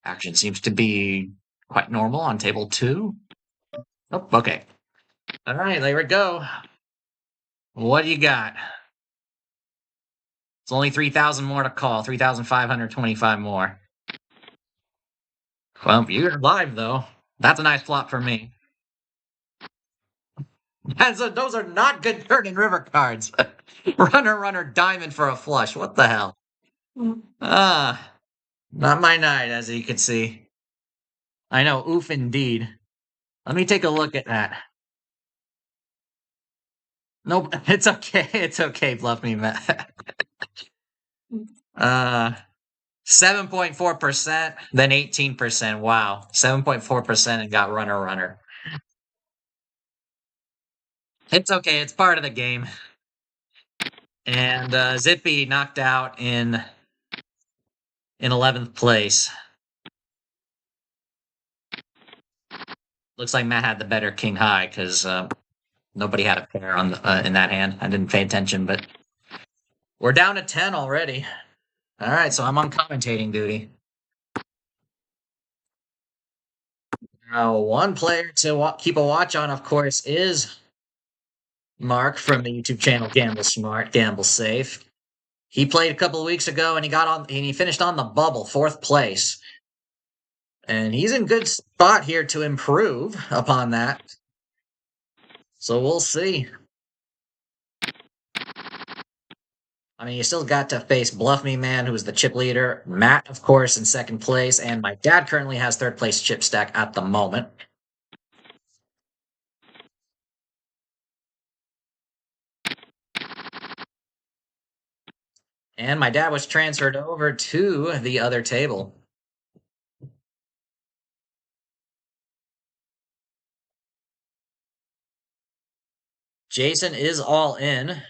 Action seems to be quite normal on table 2. Oh, okay. All right, there we go. What do you got? It's only 3,000 more to call. 3,525 more. Well, you're live, though. That's a nice flop for me. Those are not good turn and river cards. Runner, diamond for a flush. What the hell? Ah, not my night, as you can see. I know, oof indeed. Let me take a look at that. Nope, it's okay. It's okay, bluff me, Matt. 7.4%, then 18%. Wow. 7.4% and got runner. It's okay, it's part of the game. And Zippy knocked out in 11th place. Looks like Matt had the better king high because nobody had a pair on in that hand. I didn't pay attention, but we're down to 10 already. All right, so I'm on commentating duty. Now, one player to keep a watch on, of course, is Mark from the YouTube channel Gamble Smart, Gamble Safe. He played a couple of weeks ago and he finished on the bubble, 4th place. And he's in good spot here to improve upon that. So we'll see. I mean, you still got to face Bluff Me Man, who's the chip leader. Matt, of course, in 2nd place. And my dad currently has 3rd place chip stack at the moment. And my dad was transferred over to the other table. Jason is all in.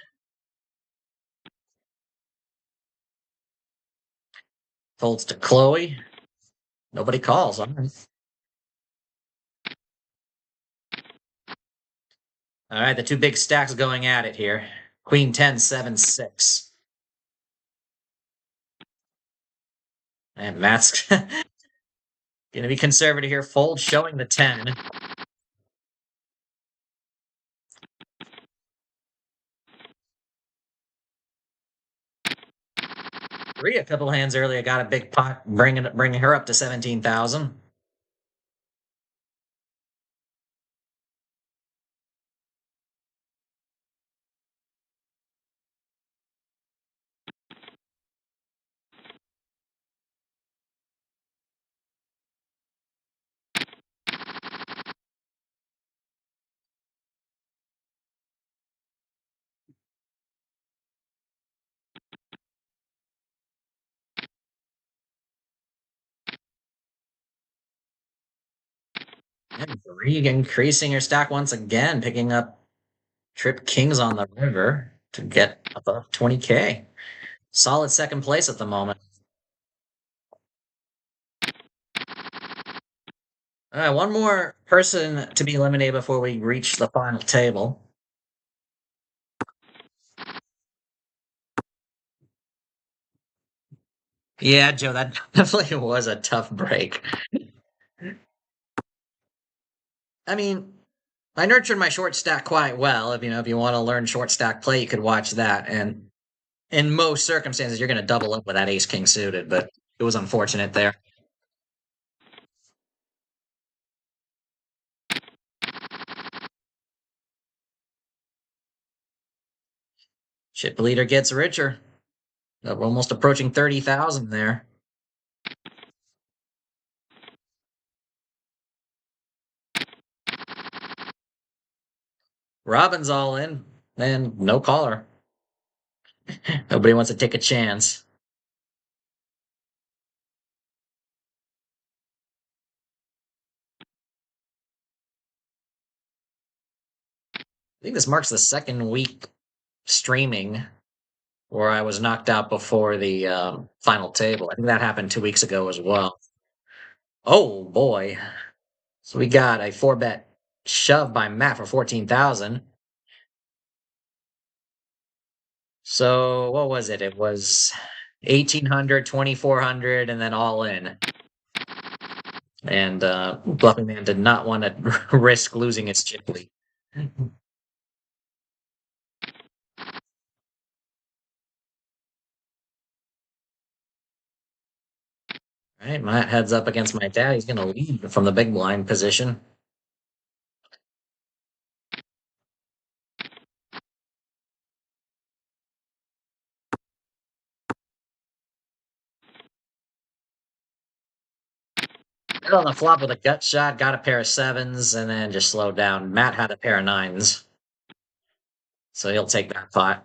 Folds to Chloe. Nobody calls. All right, the 2 big stacks going at it here. Queen 10, 7, 6. And Matt's going to be conservative here. Fold showing the 10. Three a couple hands earlier got a big pot, bringing her up to 17,000. And Bree increasing her stack once again, picking up trip kings on the river. to get above 20K. Solid second place at the moment. All right, one more person to be eliminated before we reach the final table. Yeah, Joe, that definitely was a tough break. I mean, I nurtured my short stack quite well. If you want to learn short stack play, you could watch that. And in most circumstances, you're going to double up with that ace king suited, but it was unfortunate there. Chip leader gets richer. We're almost approaching 30,000 there. Robin's all in, and no caller. Nobody wants to take a chance. I think this marks the second week streaming where I was knocked out before the final table. I think that happened 2 weeks ago as well. Oh boy. So we got a 4-bet shove by Matt for 14,000. So what was it? It was 1,800, 2,400, and then all in. And Bluffing Man did not want to risk losing his chip lead. All right, Matt heads up against my dad. He's going to lead from the big blind position. Hit on the flop with a gut shot, got a pair of sevens, and then just slowed down. Matt had a pair of nines, so he'll take that pot.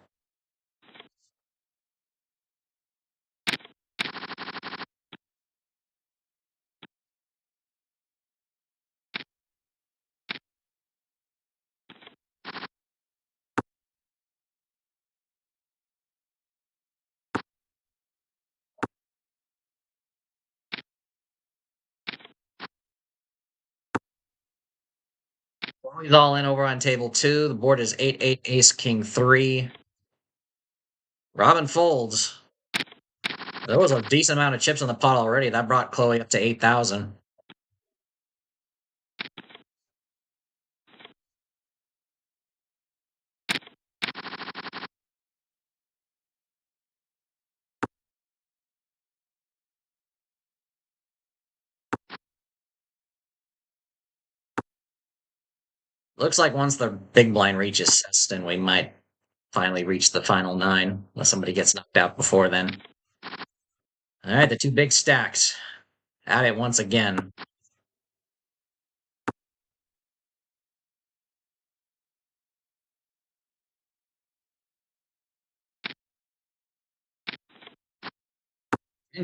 Well, he's all in over on table 2. The board is 8-8, ace, king 3. Robin folds. There was a decent amount of chips in the pot already. That brought Chloe up to 8,000. Looks like once the big blind reaches Seston, we might finally reach the final 9, unless somebody gets knocked out before then. All right, the 2 big stacks. At it once again.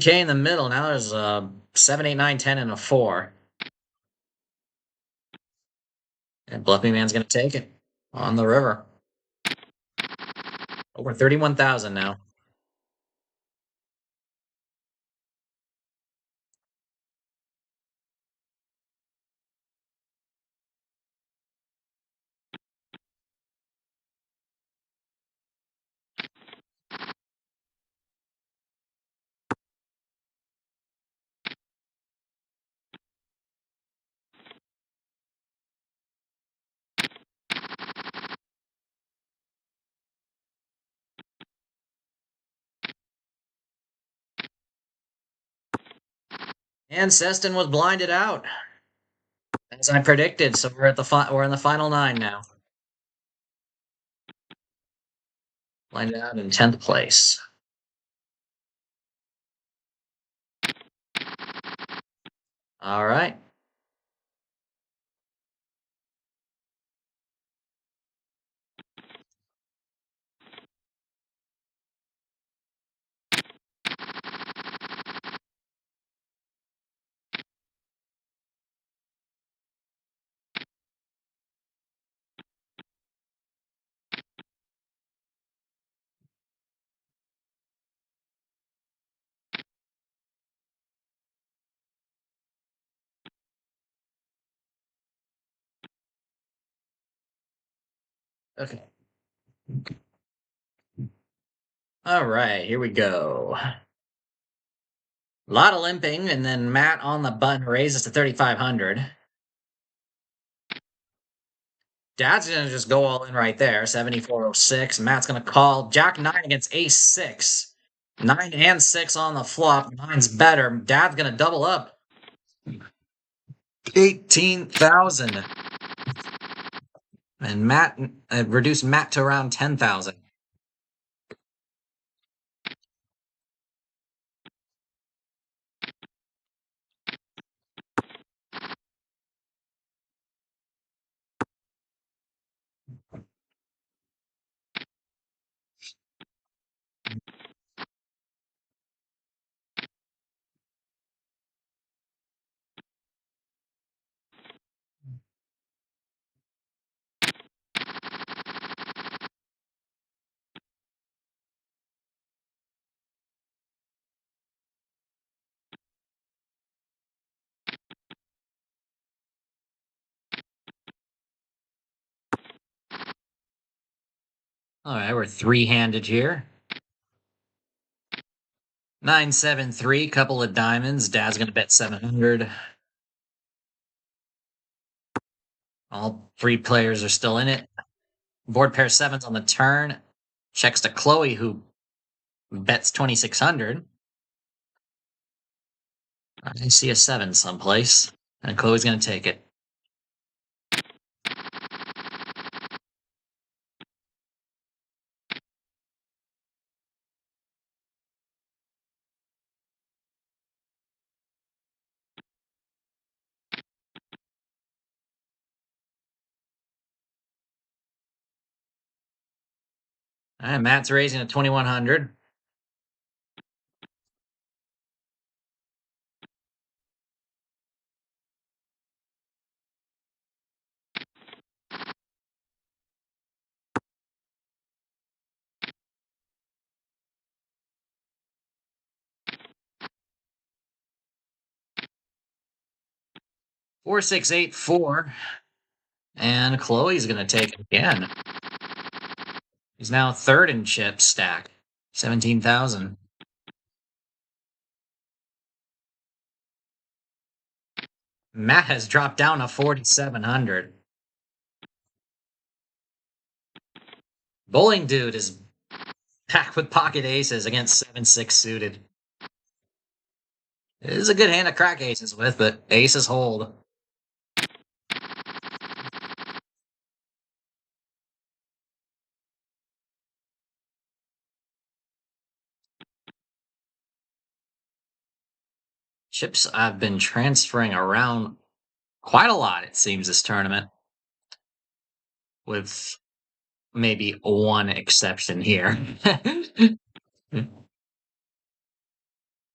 K in the middle. Now there's a 7, 8, 9, 10, and a 4. And Bluffy Man's going to take it on the river. Over 31,000 now. And Seston was blinded out, as I predicted. So we're in the final 9 now. Blinded out in 10th place. All right. Okay. All right, here we go. A lot of limping, and then Matt on the button raises to 3,500. Dad's gonna just go all in right there, 7406. Matt's gonna call Jack 9 against Ace 6. 9 and 6 on the flop. 9's better. Dad's gonna double up. 18,000. And Matt reduced Matt to around 10,000. All right, we're three-handed here. 973, couple of diamonds. Dad's gonna bet 700. All three players are still in it. Board pair sevens on the turn. Checks to Chloe, who bets 2,600. I see a 7 someplace, and Chloe's going to take it. All right, Matt's raising to 2,100. Four, 6, 8, 4. And Chloe's going to take it again. He's now third in chip stack. 17,000. Matt has dropped down to 4,700. Bowling Dude is back with pocket aces against 7-6 suited. It is a good hand to crack aces with, but aces hold. Chips I've been transferring around quite a lot, it seems, this tournament. With maybe one exception here.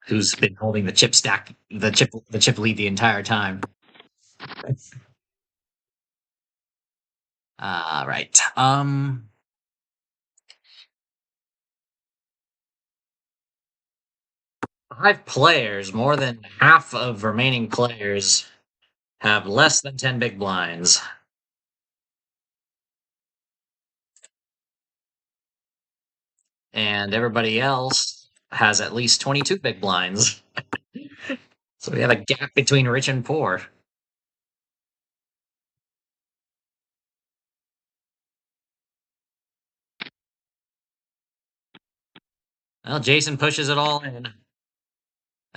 Who's been holding the chip stack, the chip lead the entire time. All right. 5 players, more than half of remaining players, have less than 10 big blinds. And everybody else has at least 22 big blinds. So we have a gap between rich and poor. Well, Jason pushes it all in.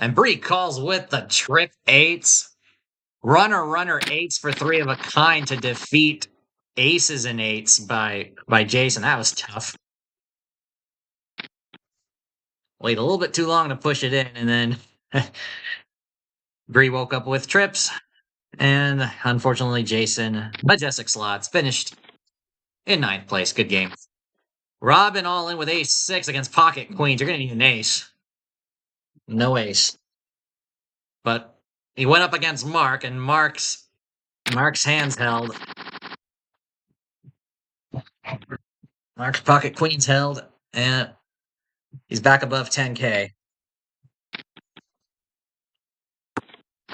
And Bree calls with the trip eights. Runner eights for 3 of a kind to defeat aces and eights by Jason. That was tough. Wait a little bit too long to push it in, and then Bree woke up with trips. And unfortunately, Jason, Majestic Slots, finished in 9th place. Good game. Robin all in with ace 6 against pocket queens. You're going to need an ace. No ace. But he went up against Mark, and Mark's hands held. Mark's pocket queens held, and he's back above 10K.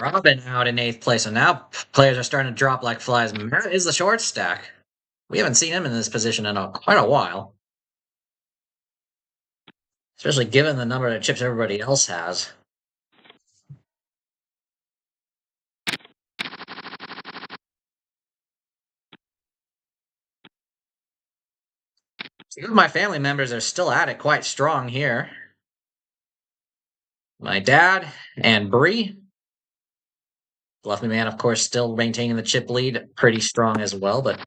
Robin out in 8th place, so now players are starting to drop like flies. Matt is the short stack. We haven't seen him in this position in quite a while. Especially given the number of chips everybody else has. Two of my family members are still at it quite strong here. My dad and Bree. Bluffy Man, of course, still maintaining the chip lead pretty strong as well, but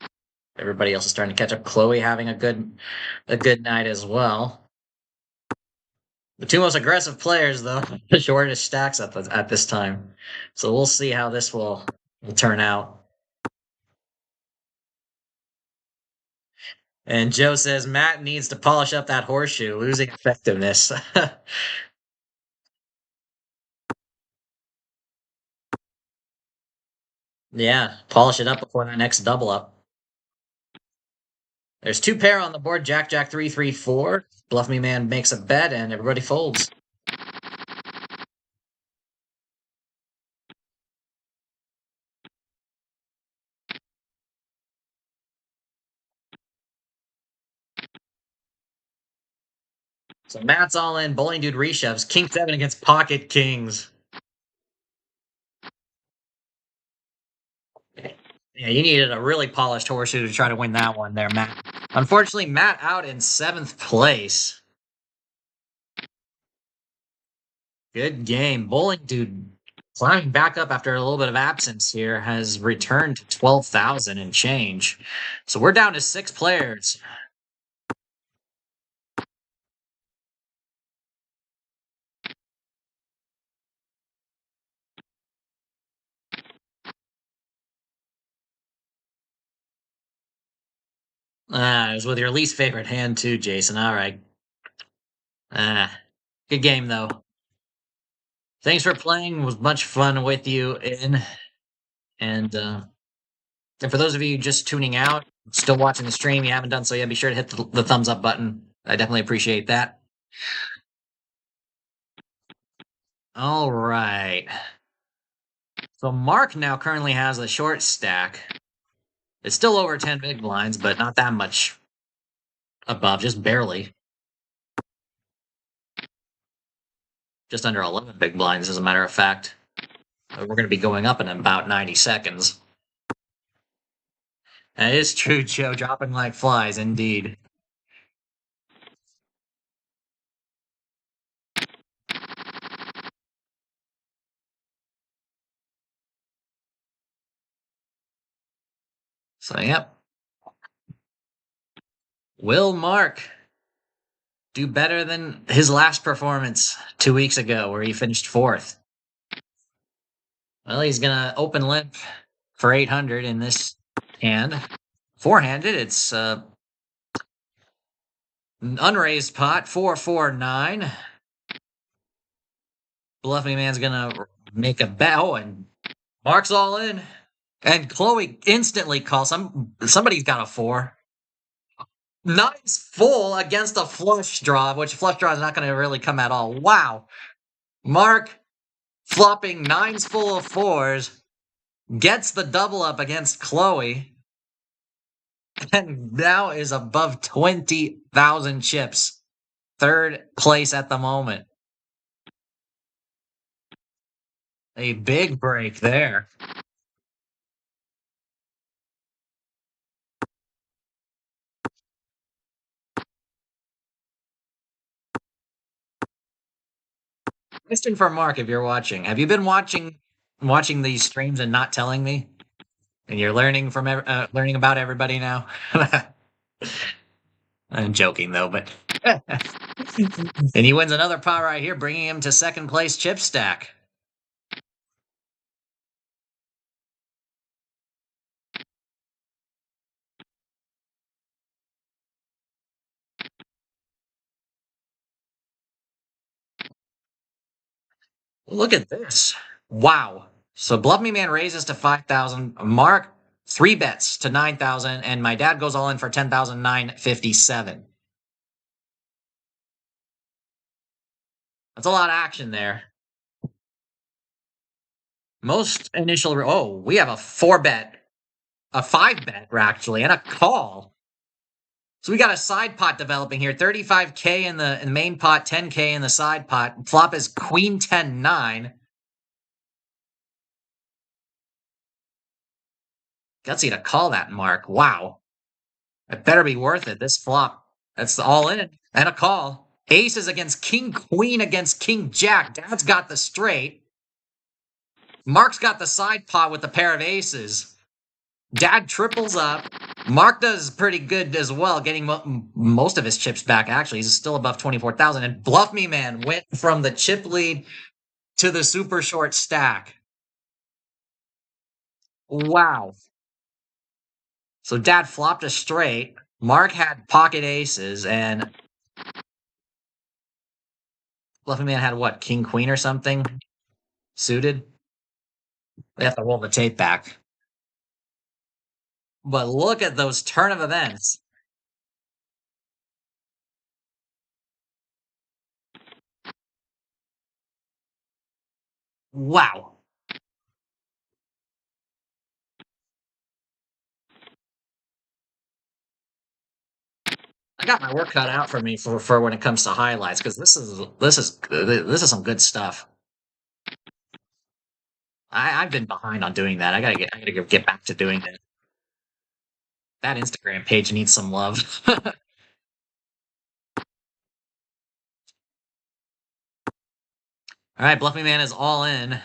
everybody else is starting to catch up. Chloe having a good night as well. The two most aggressive players, though, the shortest stacks at this time. So we'll see how this will turn out. And Joe says Matt needs to polish up that horseshoe, losing effectiveness. Yeah, polish it up before that next double up. There's two pair on the board, Jack, Jack, 3, 3, 4. Bluff Me Man makes a bet, and everybody folds. So Matt's all in. Bowling Dude reshoves. King 7 against Pocket Kings. Yeah, you needed a really polished horseshoe to try to win that one there, Matt. Unfortunately, Matt out in 7th place. Good game. Bowling Dude climbing back up after a little bit of absence here has returned to 12,000 and change. So we're down to 6 players. It was with your least favorite hand too, Jason. All right. Good game though. Thanks for playing. It was much fun with you and for those of you just tuning out, still watching the stream, you haven't done so yet, be sure to hit the thumbs up button. I definitely appreciate that. All right. So Mark now currently has the short stack. It's still over 10 big blinds, but not that much above, just barely. Just under 11 big blinds, as a matter of fact. We're going to be going up in about 90 seconds. That is true, Joe. Dropping like flies, indeed. So, yep. Will Mark do better than his last performance 2 weeks ago, where he finished 4th? Well, he's going to open limp for 800 in this hand. Four-handed, it's an unraised pot, 449. Bluffy Man's going to make a bet. Oh, and Mark's all in. And Chloe instantly calls somebody's got a 4. Nine's full against a flush draw, which flush draw is not going to really come at all. Wow. Mark flopping nines full of 4s, gets the double up against Chloe, and now is above 20,000 chips. 3rd place at the moment. A big break there. Question for Mark, if you're watching. Have you been watching these streams and not telling me? And you're learning from learning about everybody now? I'm joking though, but and he wins another pot right here, bringing him to 2nd place chip stack. Look at this. Wow. So Bluff Me Man raises to 5,000. Mark 3 bets to 9,000, and my dad goes all in for 10,957. That's a lot of action there. Most initial. Oh, we have a 4 bet a 5-bet, actually, and a call. So we got a side pot developing here. 35K in the main pot, 10K in the side pot. Flop is Queen 10-9. Gutsy to call that, Mark. Wow. It better be worth it. This flop. That's all in. And a call. Aces against King Queen against King Jack. Dad's got the straight. Mark's got the side pot with the pair of aces. Dad triples up. Mark does pretty good as well, getting most of his chips back, actually. He's still above 24,000. And Bluff Me Man went from the chip lead to the super short stack. Wow. So Dad flopped a straight. Mark had pocket aces, and Bluff Me Man had what? King Queen or something? Suited? They have to roll the tape back. But look at those turn of events. Wow. I got my work cut out for me for when it comes to highlights, because this is some good stuff. I've been behind on doing that. I gotta get back to doing that. That Instagram page needs some love. All right, Bluffy Man is all in.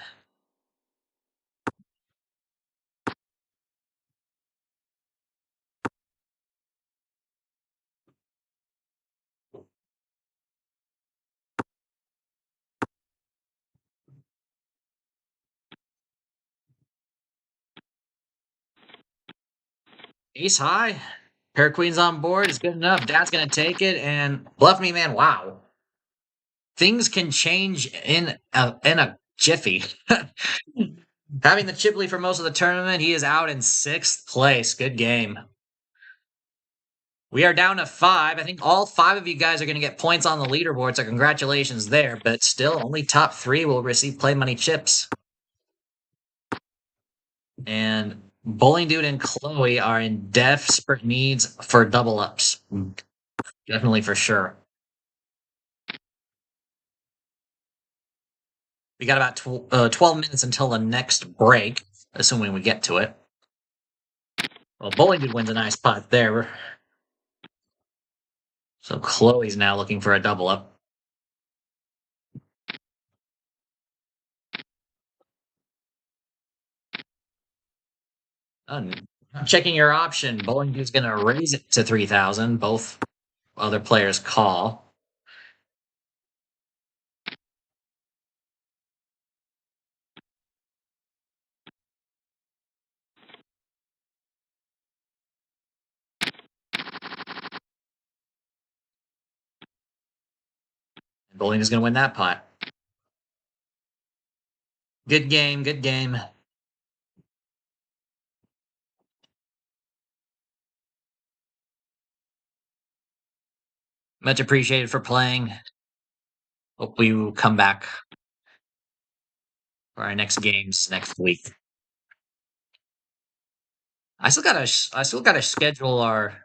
Ace high. Pair of queens on board is good enough. Dad's gonna take it, and Bluff Me Man. Wow, things can change in a jiffy. Having the chip lead for most of the tournament, he is out in 6th place. Good game. We are down to 5. I think all 5 of you guys are going to get points on the leaderboard, so congratulations there. But still, only top 3 will receive play money chips. And Bowling Dude and Chloe are in desperate needs for double ups. Definitely for sure. We got about 12 minutes until the next break, assuming we get to it. Well, Bowling Dude wins a nice pot there. So Chloe's now looking for a double up. Checking your option. Bowling Dude's going to raise it to 3,000. Both other players call. Bowling is going to win that pot. Good game, good game. Much appreciated for playing. Hope you come back for our next games next week. I still gotta schedule our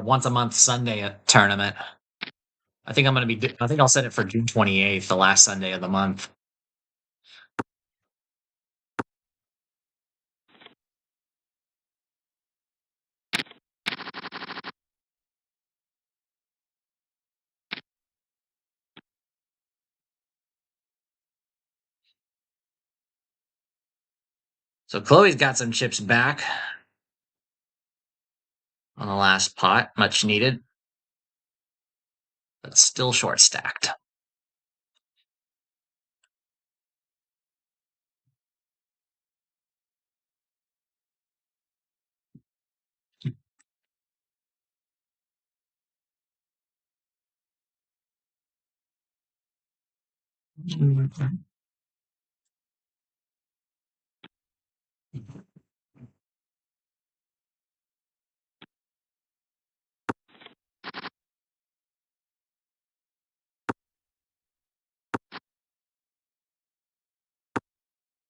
once a month Sunday tournament. I think I'll set it for June 28th, the last Sunday of the month. So Chloe's got some chips back on the last pot, much needed, but still short stacked.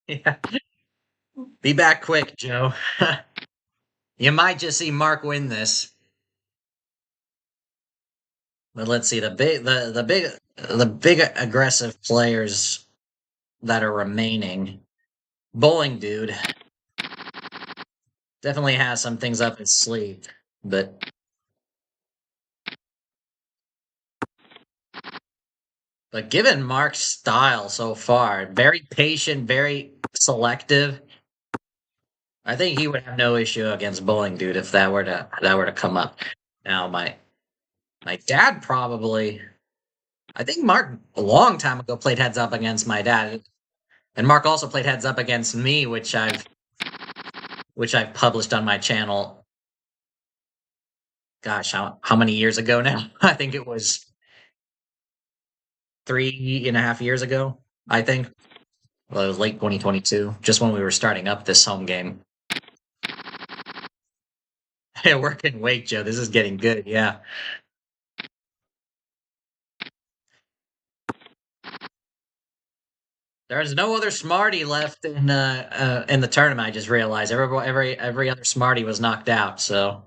Yeah. Be back quick, Joe. You might just see Mark win this. But let's see the big aggressive players that are remaining. Bowling Dude definitely has some things up his sleeve, but given Mark's style so far, very patient, very selective, I think he would have no issue against Bowling Dude if that were to come up. Now my dad probably, I think Mark a long time ago played heads up against my dad, and Mark also played heads up against me, which I've published on my channel. Gosh, how many years ago now? I think it was 3.5 years ago. I think. Well, it was late 2022, just when we were starting up this home game. Hey, working wake, Joe. This is getting good. Yeah. There's no other Smarty left in the tournament. I just realized every other Smarty was knocked out. So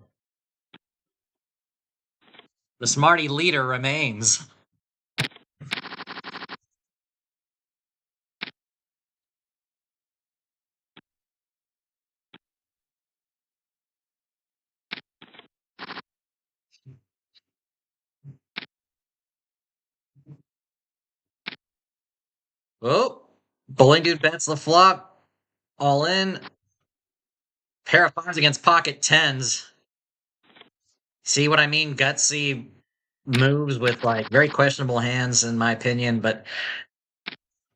the Smarty leader remains. Oh, Bowling Dude bets the flop. All in. Pair of fives against pocket tens. See what I mean? Gutsy moves with like very questionable hands, in my opinion, but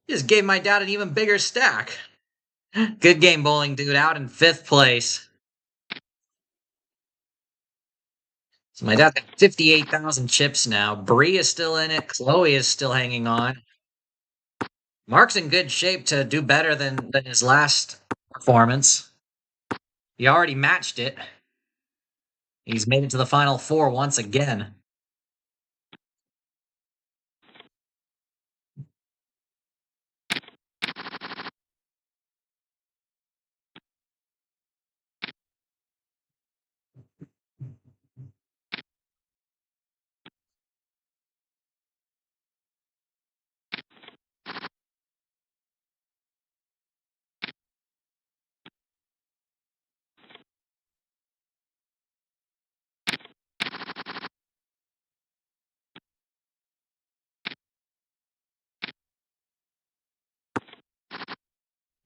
just gave my dad an even bigger stack. Good game, Bowling Dude, out in fifth place. So my dad's got 58,000 chips now. Bree is still in it. Chloe is still hanging on. Mark's in good shape to do better than his last performance. He already matched it. He's made it to the final four once again.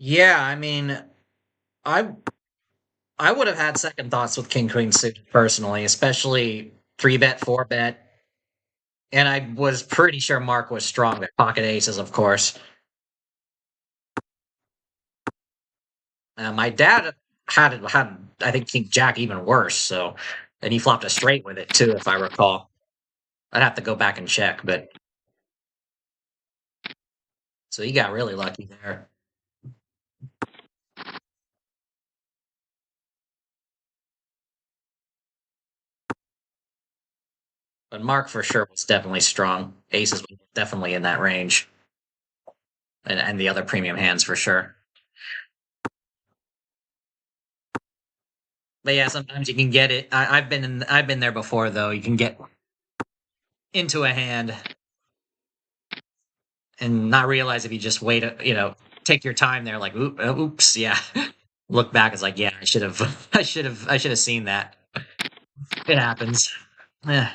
Yeah, I mean, I I would have had second thoughts with King Queen suited personally, especially three bet, four bet, and I was pretty sure Mark was strong at pocket aces, of course. My dad had I think King Jack even worse, so and he flopped a straight with it too, if I recall. I'd have to go back and check, but so he got really lucky there. But Mark for sure was definitely strong. Aces was definitely in that range, and the other premium hands for sure. But yeah, sometimes you can get it. I've been there before though. You can get into a hand and not realize if you just wait, take your time there. Like, oops, yeah. Look back, it's like, yeah, I should have, I should have seen that. It happens. Yeah.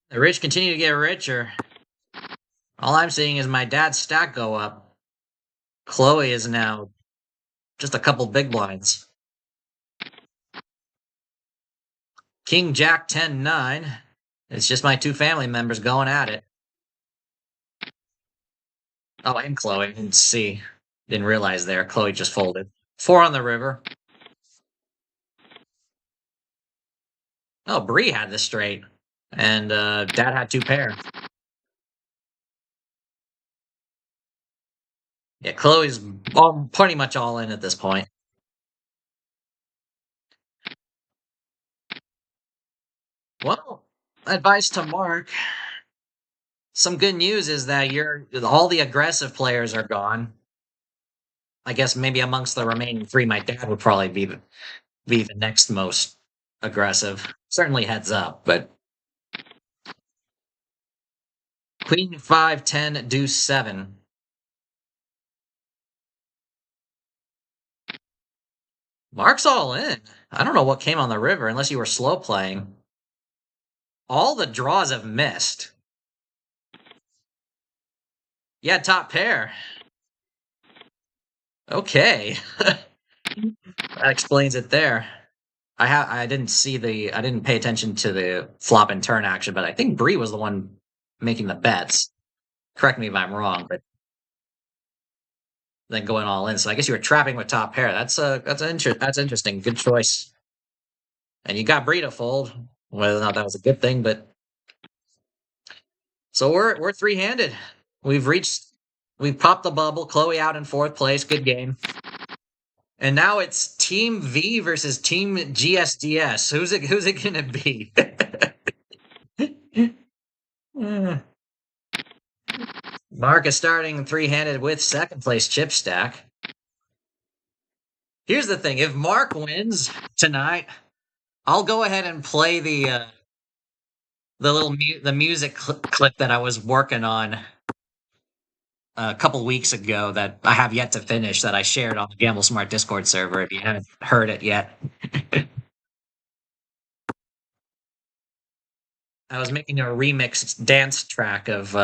The rich continue to get richer. All I'm seeing is my dad's stack go up. Chloe is now just a couple big blinds. King Jack 10-9. It's just my two family members going at it. Oh, and Chloe. Didn't see. Didn't realize there. Chloe just folded. Four on the river. Oh, Bree had this straight. And Dad had two pair. Yeah, Chloe's pretty much all in at this point. Well, advice to Mark. Some good news is that all the aggressive players are gone. I guess maybe amongst the remaining three, my dad would probably be the next most aggressive. Certainly heads up, but Queen 5, 10, Deuce 7. Mark's all in. I don't know what came on the river unless you were slow playing. All the draws have missed. Yeah, top pair. Okay. That explains it there. I didn't pay attention to the flop and turn action, but I think Bree was the one making the bets. Correct me if I'm wrong, but then going all in. So I guess you were trapping with top pair. That's interesting. Good choice. And you got Bree to fold. Whether or not that was a good thing, but so we're three-handed. We've popped the bubble. Chloe out in fourth place. Good game. And now it's Team V versus Team GSDS. Who's it gonna be? Mark is starting three-handed with second place chip stack. Here's the thing: if Mark wins tonight, I'll go ahead and play the music clip that I was working on a couple weeks ago that I have yet to finish that I shared on the Gamble Smart Discord server. If you haven't heard it yet, I was making a remix dance track of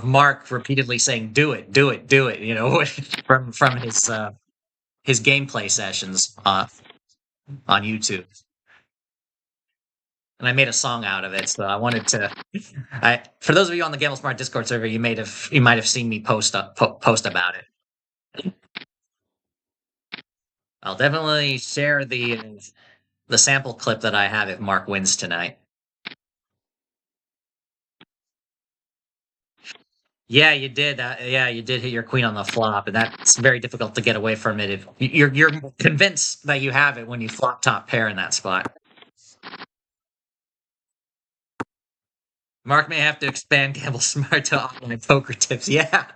Mark repeatedly saying "Do it, do it, do it," from his gameplay sessions on YouTube. And I made a song out of it, so I wanted to. For those of you on the Gamble Smart Discord server, you might have seen me post about it. I'll definitely share the sample clip that I have if Mark wins tonight. Yeah, you did. Yeah, you did hit your queen on the flop, and that's very difficult to get away from it. If you're convinced that you have it when you flop top pair in that spot. Mark may have to expand Gamble Smart to online poker tips. Yeah.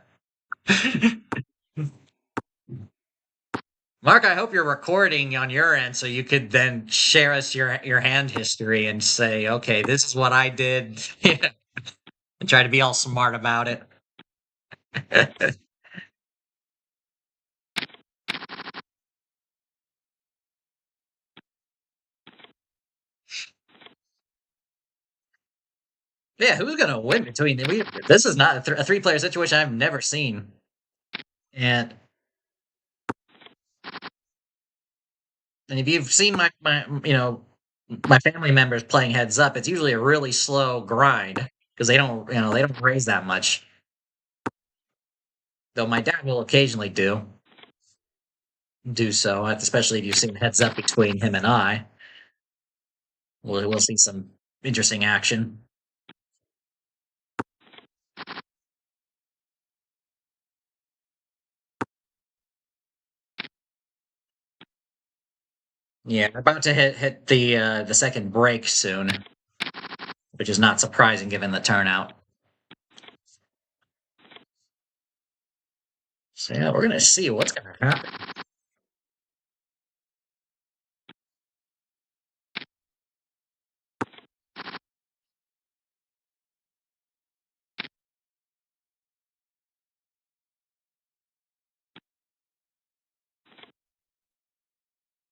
Mark, I hope you're recording on your end so you could then share us your hand history and say, okay, this is what I did. And try to be all smart about it. Yeah, who's gonna win between this is not a three-player situation I've never seen. And if you've seen my my family members playing heads up, it's usually a really slow grind because they don't raise that much. Though my dad will occasionally do so, especially if you've seen heads up between him and I. We'll see some interesting action. Yeah, we're about to hit the second break soon, which is not surprising given the turnout. So yeah, we're gonna see what's gonna happen.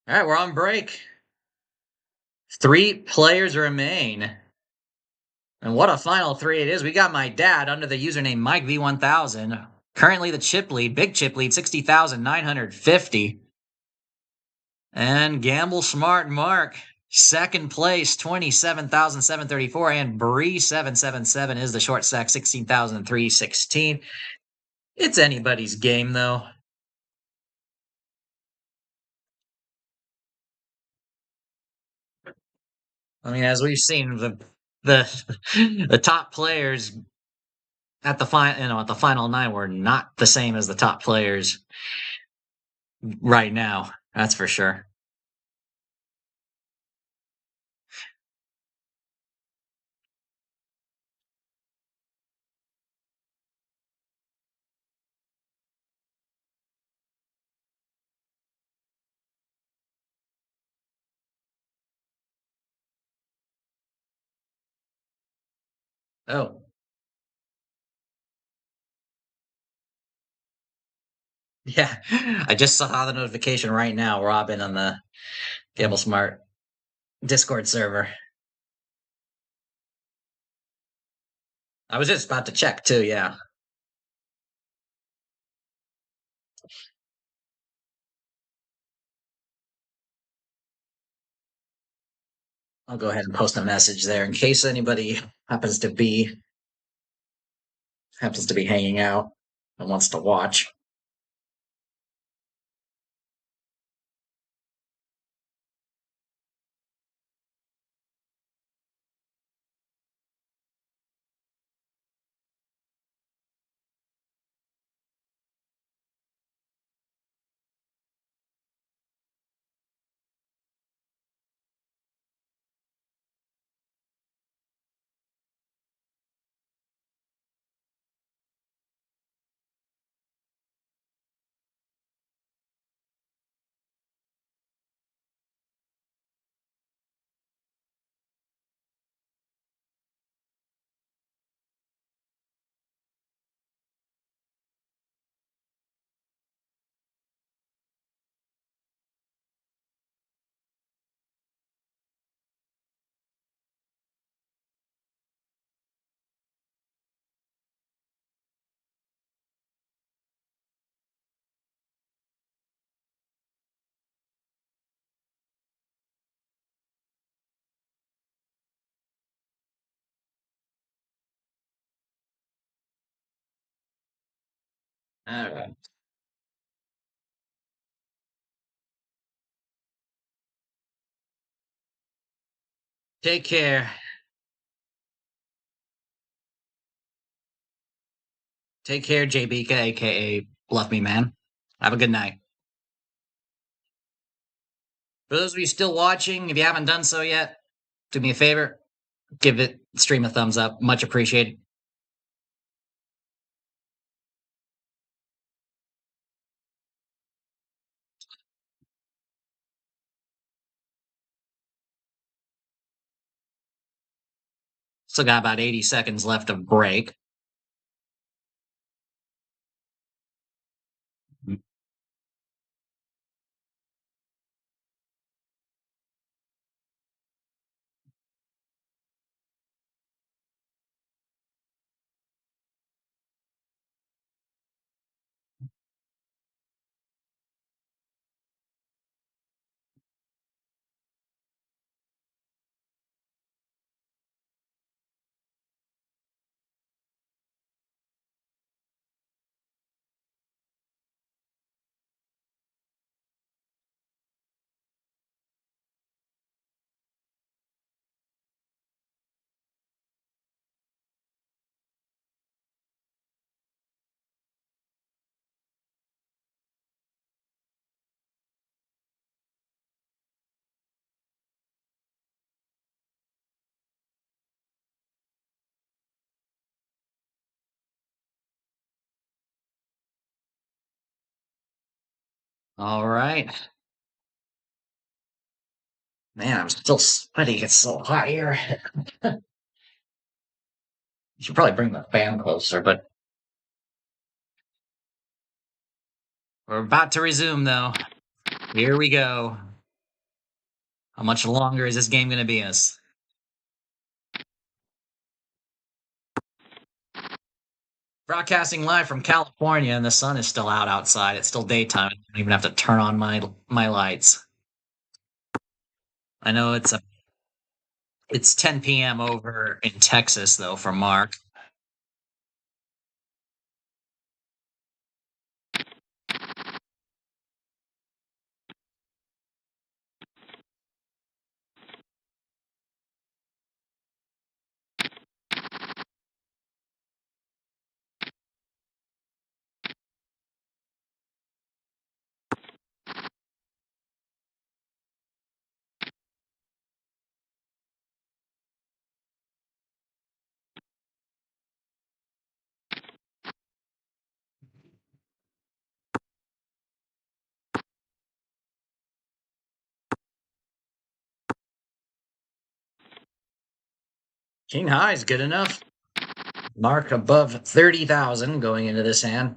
All right, we're on break. 3 players remain. And what a final three it is. We got my dad under the username MikeV1000. Currently the chip lead, big chip lead, 60,950. And Gamble Smart Mark, second place, 27,734. And Bree 777 is the short stack, 16,316. It's anybody's game, though. I mean, as we've seen, the top players at the final nine were not the same as the top players right now. That's for sure. Oh, yeah. I just saw the notification right now, Robin, on the Gamble Smart Discord server. I was just about to check too, yeah. I'll go ahead and post a message there in case anybody happens to be hanging out and wants to watch. All right. Take care. Take care, JBK, aka Bluff Me Man. Have a good night. For those of you still watching, if you haven't done so yet, do me a favor, give it stream a thumbs up. Much appreciated. Still got about 80 seconds left of break. All right. Man, I'm still sweaty. It's so hot here. You should probably bring the fan closer, but we're about to resume, though. Here we go. How much longer is this game going to be us? Broadcasting live from California, and the sun is still out outside. It's still daytime. I don't even have to turn on my lights. I know it's 10 p.m. over in Texas, though, for Mark. King high is good enough. Mark above 30,000 going into this hand.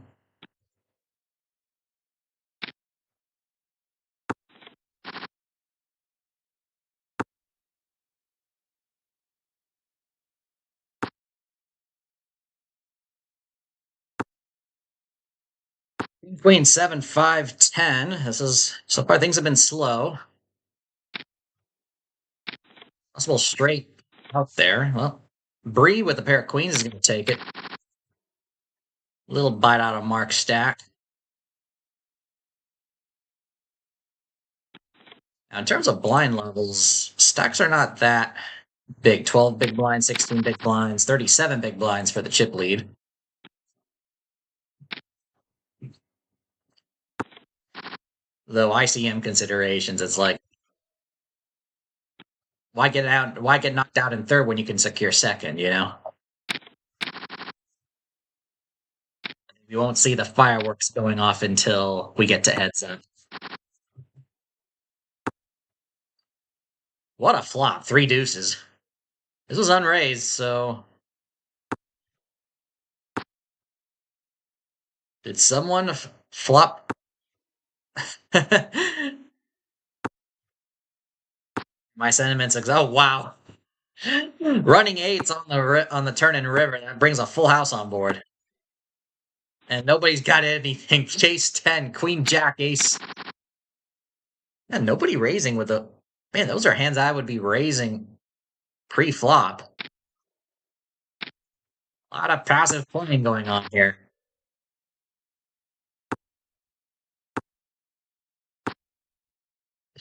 Queen 7, 5, 10. This is so far things have been slow. Possible straight out there. Well, Bree with a pair of queens is going to take it. Little bite out of Mark's stack. Now, in terms of blind levels, stacks are not that big. 12 big blinds, 16 big blinds, 37 big blinds for the chip lead. Though ICM considerations, it's like, why get out? Why get knocked out in third when you can secure second? You know, you won't see the fireworks going off until we get to heads up. What a flop! 3 deuces. This was unraised, so did someone flop? My sentiments. Oh wow! Running eights on the turn in river. That brings a full house on board. And nobody's got anything. Chase 10, Queen Jack Ace. And nobody raising with the man. Those are hands I would be raising pre-flop. A lot of passive playing going on here.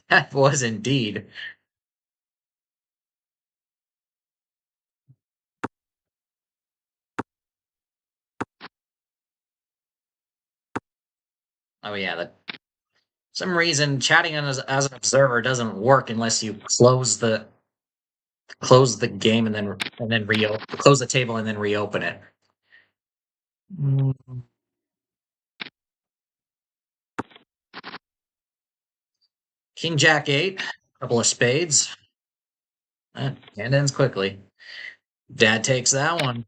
That was indeed. Oh yeah, some reason chatting as an observer doesn't work unless you close the game and then reopen, close the table and then reopen it. King Jack 8, couple of spades. Hand ends quickly. Dad takes that one.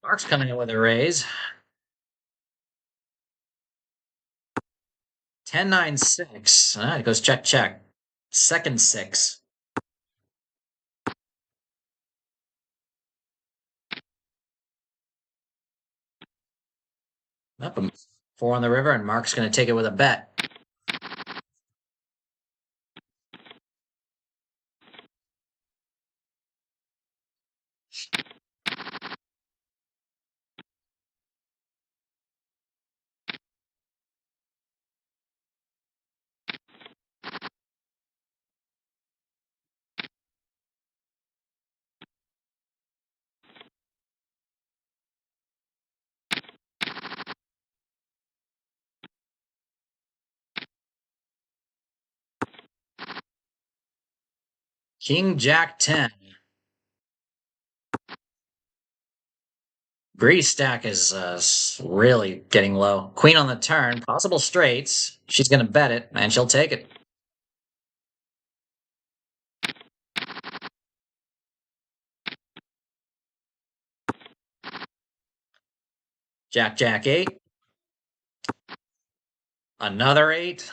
Mark's coming in with a raise. 10, 9, 6. It goes check, check. Second 6. Up 4 on the river, and Mark's going to take it with a bet. King Jack 10. Bree's stack is really getting low. Queen on the turn, possible straights. She's going to bet it, and she'll take it. Jack, Jack 8. Another 8.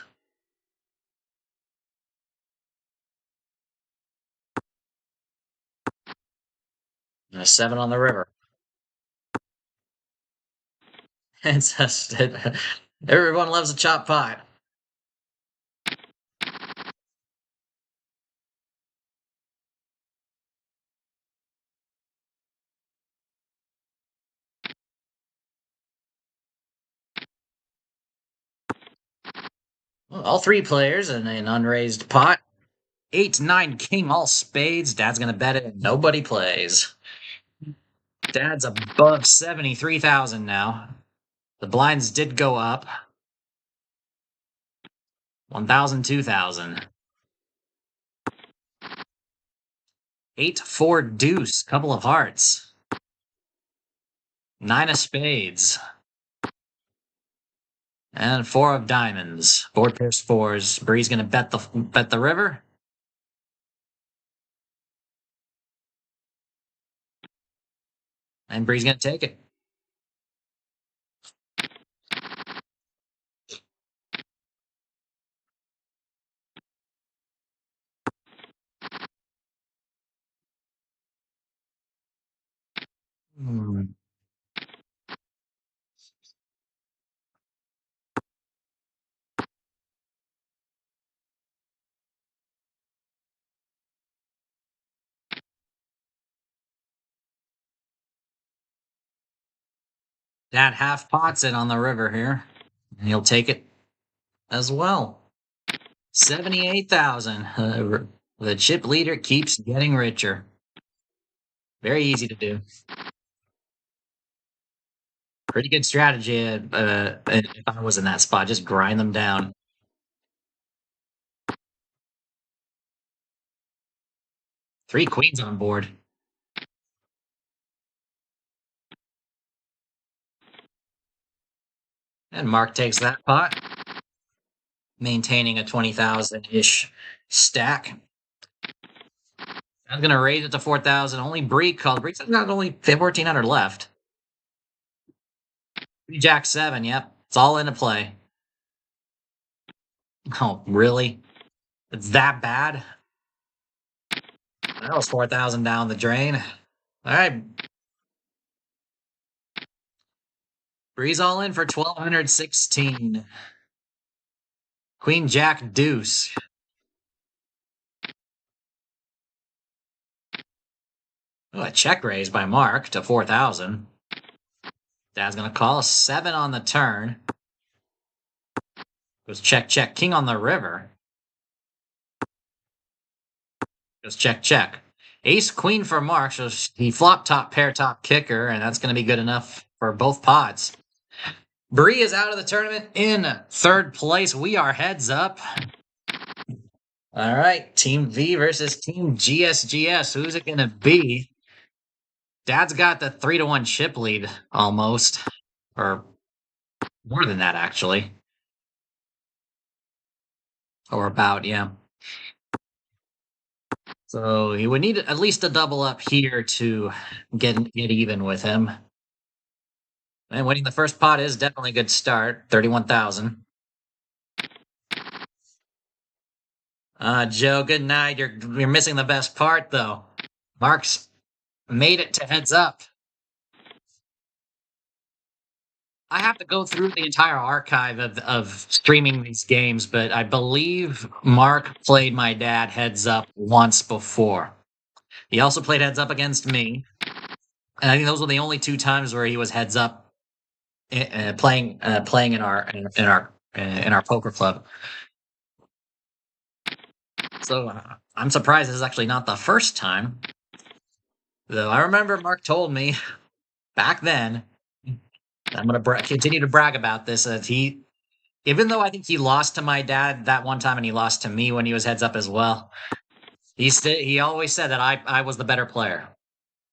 And a 7 on the river. It's just, everyone loves a chop pot. Well, all 3 players in an unraised pot. 8, 9, king, all spades. Dad's going to bet it, and nobody plays. Dad's above 73,000 now. The blinds did go up. 1,000, 2,000. 8, 4, deuce. Couple of hearts. 9 of spades. And 4 of diamonds. Board pairs 4s. Bree's gonna bet the river. And Bree's gonna take it. Hmm. Dad half pots it on the river here. And he'll take it as well. 78,000. The chip leader keeps getting richer. Very easy to do. Pretty good strategy if I was in that spot. Just grind them down. Three queens on board. And Mark takes that pot, maintaining a 20,000-ish stack. I'm going to raise it to 4,000. Only Bree called. Bree's got only 1,400 left. Jack 7, yep. It's all into play. Oh, really? It's that bad? That was 4,000 down the drain. All right. Bree's all in for 1,216. Queen Jack Deuce. Oh, a check raise by Mark to 4,000. Dad's going to call 7 on the turn. Goes check, check. King on the river. Goes check, check. Ace, queen for Mark. So he flop top, pair top kicker, and that's going to be good enough for both pots. Bree is out of the tournament in 3rd place. We are heads up. All right, Team V versus Team GSGS. Who's it going to be? Dad's got the 3-1 chip lead almost, or more than that, actually. Or about, yeah. So he would need at least a double up here to get even with him. And winning the first pot is definitely a good start. 31,000. Joe, good night. You're missing the best part, though. Mark's made it to heads up. I have to go through the entire archive of streaming these games, but I believe Mark played my dad heads up once before. He also played heads up against me, and I think those were the only 2 times where he was heads up playing in our poker club. So I'm surprised this is actually not the first time. Though I remember Mark told me back then. I'm going to continue to brag about this. Even though I think he lost to my dad that one time, and he lost to me when he was heads up as well, he always said that I was the better player.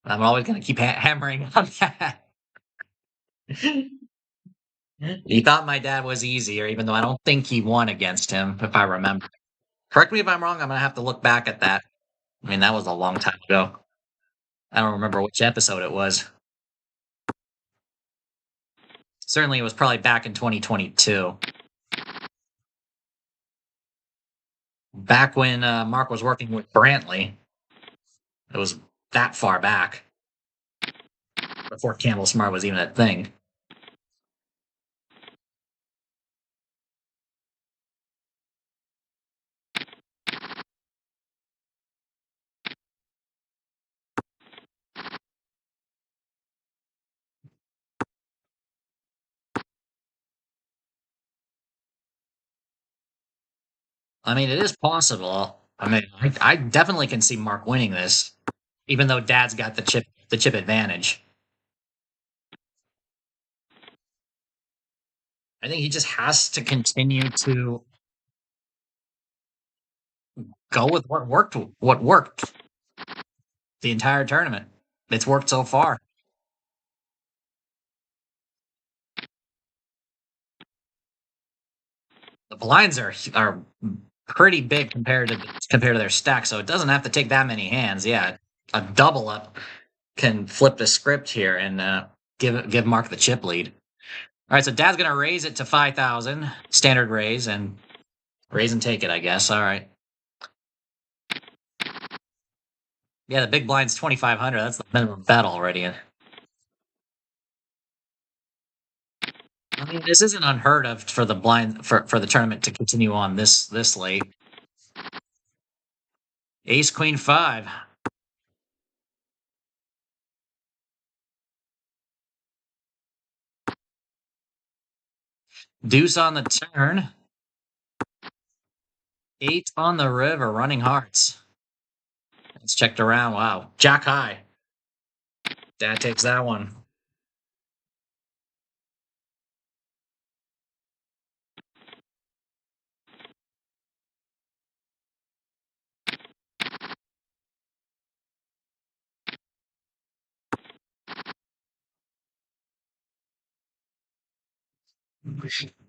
I'm always going to keep hammering on that. He thought my dad was easier, even though I don't think he won against him, if I remember. Correct me if I'm wrong. I'm going to have to look back at that. I mean, that was a long time ago. I don't remember which episode it was. Certainly, it was probably back in 2022. Back when Mark was working with Brantley. It was that far back. Before Campbell Smart was even a thing. I mean, it is possible. I mean, I definitely can see Mark winning this, even though Dad's got the chip advantage. I think he just has to continue to go with what worked the entire tournament. It's worked so far. The blinds are pretty big compared to their stack, so it doesn't have to take that many hands. Yeah, a double up can flip the script here and give Mark the chip lead. All right, so Dad's gonna raise it to 5,000, standard raise, and raise and take it, I guess. All right. Yeah, the big blind's 2,500. That's the minimum bet already. I mean, this isn't unheard of for the blind for the tournament to continue on this late. Ace Queen 5. Deuce on the turn. 8 on the river, running hearts. It's checked around. Wow. Jack high. Dad takes that one.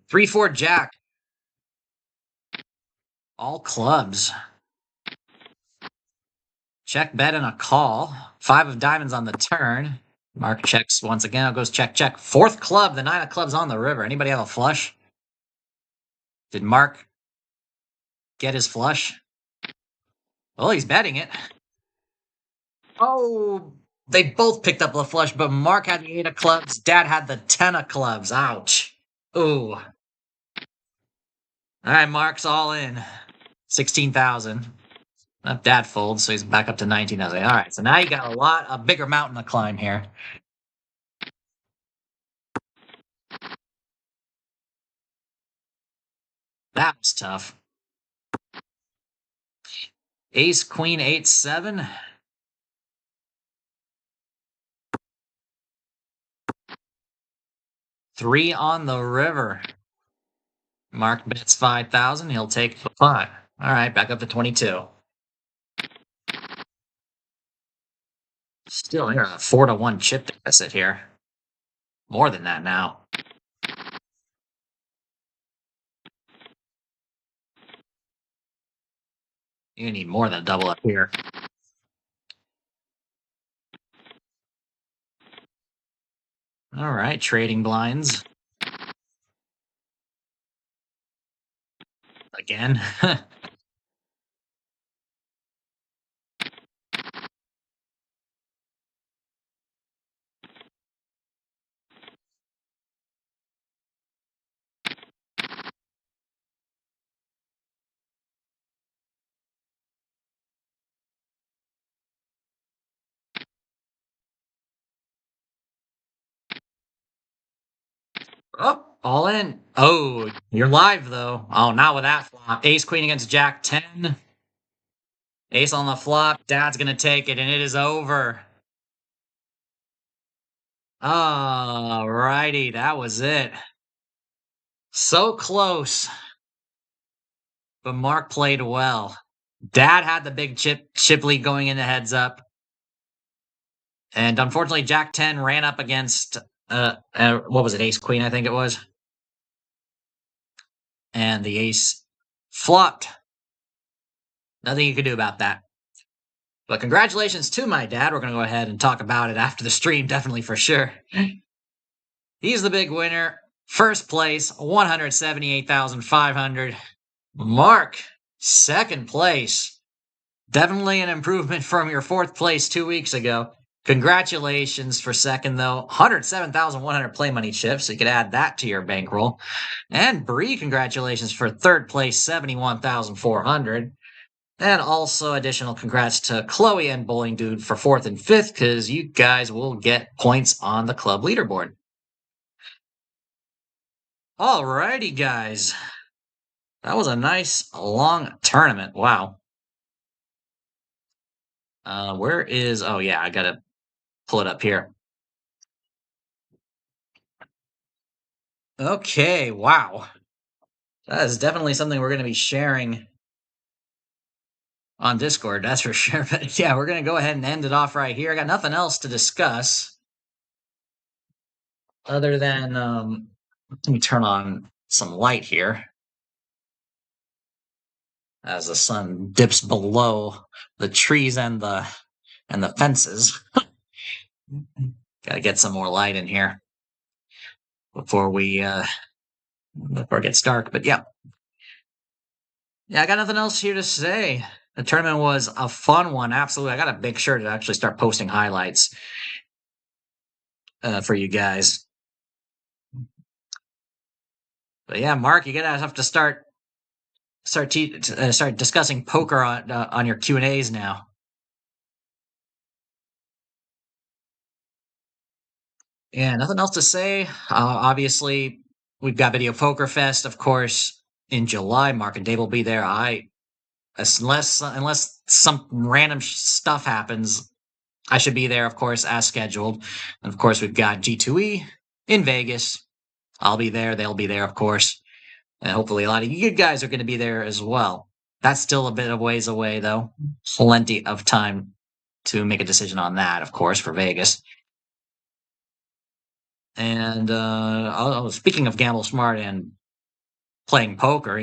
Three, four, Jack. All clubs. Check, bet, and a call. 5 of diamonds on the turn. Mark checks once again. It goes check, check. Fourth club. The 9 of clubs on the river. Anybody have a flush? Did Mark get his flush? Well, he's betting it. Oh, they both picked up the flush, but Mark had the 8 of clubs. Dad had the 10 of clubs. Ouch. Ooh. All right, Mark's all in. 16,000. Dad folds, so he's back up to 19,000. All right, so now you got a bigger mountain to climb here. That was tough. Ace, Queen, 8, 7. Three on the river. Mark bets 5,000. He'll take the 5. All right, back up to 22. Still here, a 4-1 chip deficit here. More than that now. You need more than a double up here. All right, trading blinds. Again. Oh, all in. Oh, you're live, though. Oh, not with that flop. Ace, Queen against Jack 10. Ace on the flop. Dad's going to take it, and it is over. All righty, that was it. So close. But Mark played well. Dad had the big chip lead going in the heads up. And unfortunately, Jack 10 ran up against, what was it, Ace Queen, I think it was. And the ace flopped. Nothing you could do about that. But congratulations to my dad. We're going to go ahead and talk about it after the stream, definitely for sure. He's the big winner. First place, 178,500. Mark, second place. Definitely an improvement from your fourth place 2 weeks ago. Congratulations for second, though. 107,100 play money chips, so you could add that to your bankroll. And Bree, congratulations for third place, 71,400. And also additional congrats to Chloe and Bowling Dude for fourth and fifth, because you guys will get points on the club leaderboard. Alrighty, guys. That was a nice, long tournament. Wow. Where is... Oh, yeah, I gotta pull it up here. Okay, wow. That is definitely something we're going to be sharing on Discord, that's for sure. But yeah, we're going to go ahead and end it off right here. I got nothing else to discuss other than... let me turn on some light here. as the sun dips below the trees and the fences. Gotta get some more light in here before before it gets dark. But yeah, I got nothing else here to say. The tournament was a fun one, absolutely. I gotta make sure to actually start posting highlights for you guys. But yeah, Mark, you're gonna have to start discussing poker on your Q&As now. Yeah, nothing else to say. Obviously, we've got Video Poker Fest, of course, in July. Mark and Dave will be there. Unless some random stuff happens, I should be there, of course, as scheduled. And of course, we've got G2E in Vegas. I'll be there. They'll be there, of course. And hopefully a lot of you guys are going to be there as well. That's still a bit of ways away, though. Plenty of time to make a decision on that, of course, for Vegas. And speaking of Gamble Smart and playing poker,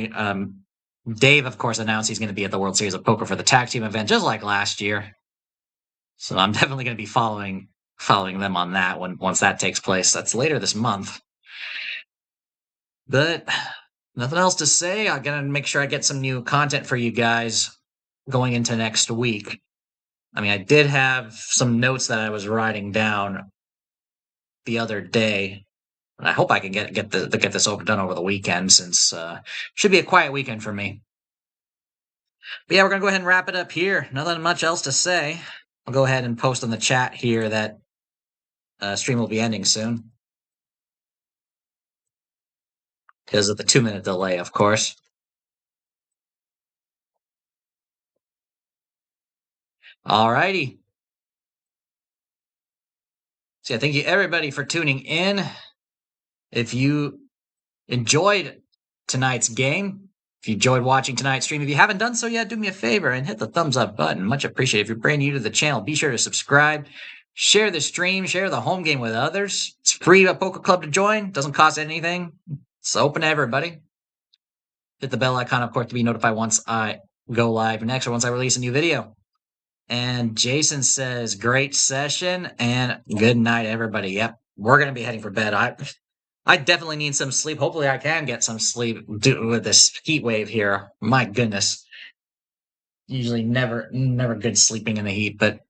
Dave, of course, announced he's going to be at the World Series of Poker for the tag team event, just like last year. So I'm definitely going to be following them on that once that takes place. That's later this month. But nothing else to say. I'm going to make sure I get some new content for you guys going into next week. I mean, I did have some notes that I was writing down the other day. And I hope I can get this done over the weekend, since should be a quiet weekend for me. But yeah, we're gonna go ahead and wrap it up here. Nothing much else to say. I'll go ahead and post on the chat here that stream will be ending soon because of the 2-minute delay, of course. Alrighty. So yeah, thank you everybody for tuning in. If you enjoyed tonight's game, if you enjoyed watching tonight's stream, if you haven't done so yet, do me a favor and hit the thumbs up button. Much appreciated. If you're brand new to the channel, be sure to subscribe, share the stream, share the home game with others. It's free at Poker Club to join. Doesn't cost anything. It's open to everybody. Hit the bell icon, of course, to be notified once I go live next or once I release a new video. And Jason says, great session and good night, everybody. Yep, we're going to be heading for bed. I definitely need some sleep. Hopefully I can get some sleep with this heat wave here. My goodness. Usually never good sleeping in the heat, but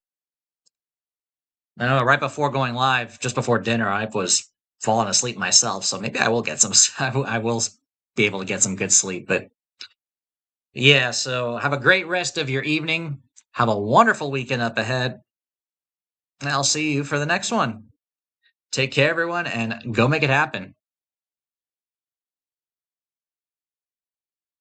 I know right before going live, just before dinner, I was falling asleep myself. So maybe I will get some, I will be able to get some good sleep. But yeah, so have a great rest of your evening. Have a wonderful weekend up ahead. And I'll see you for the next one. Take care, everyone, and go make it happen.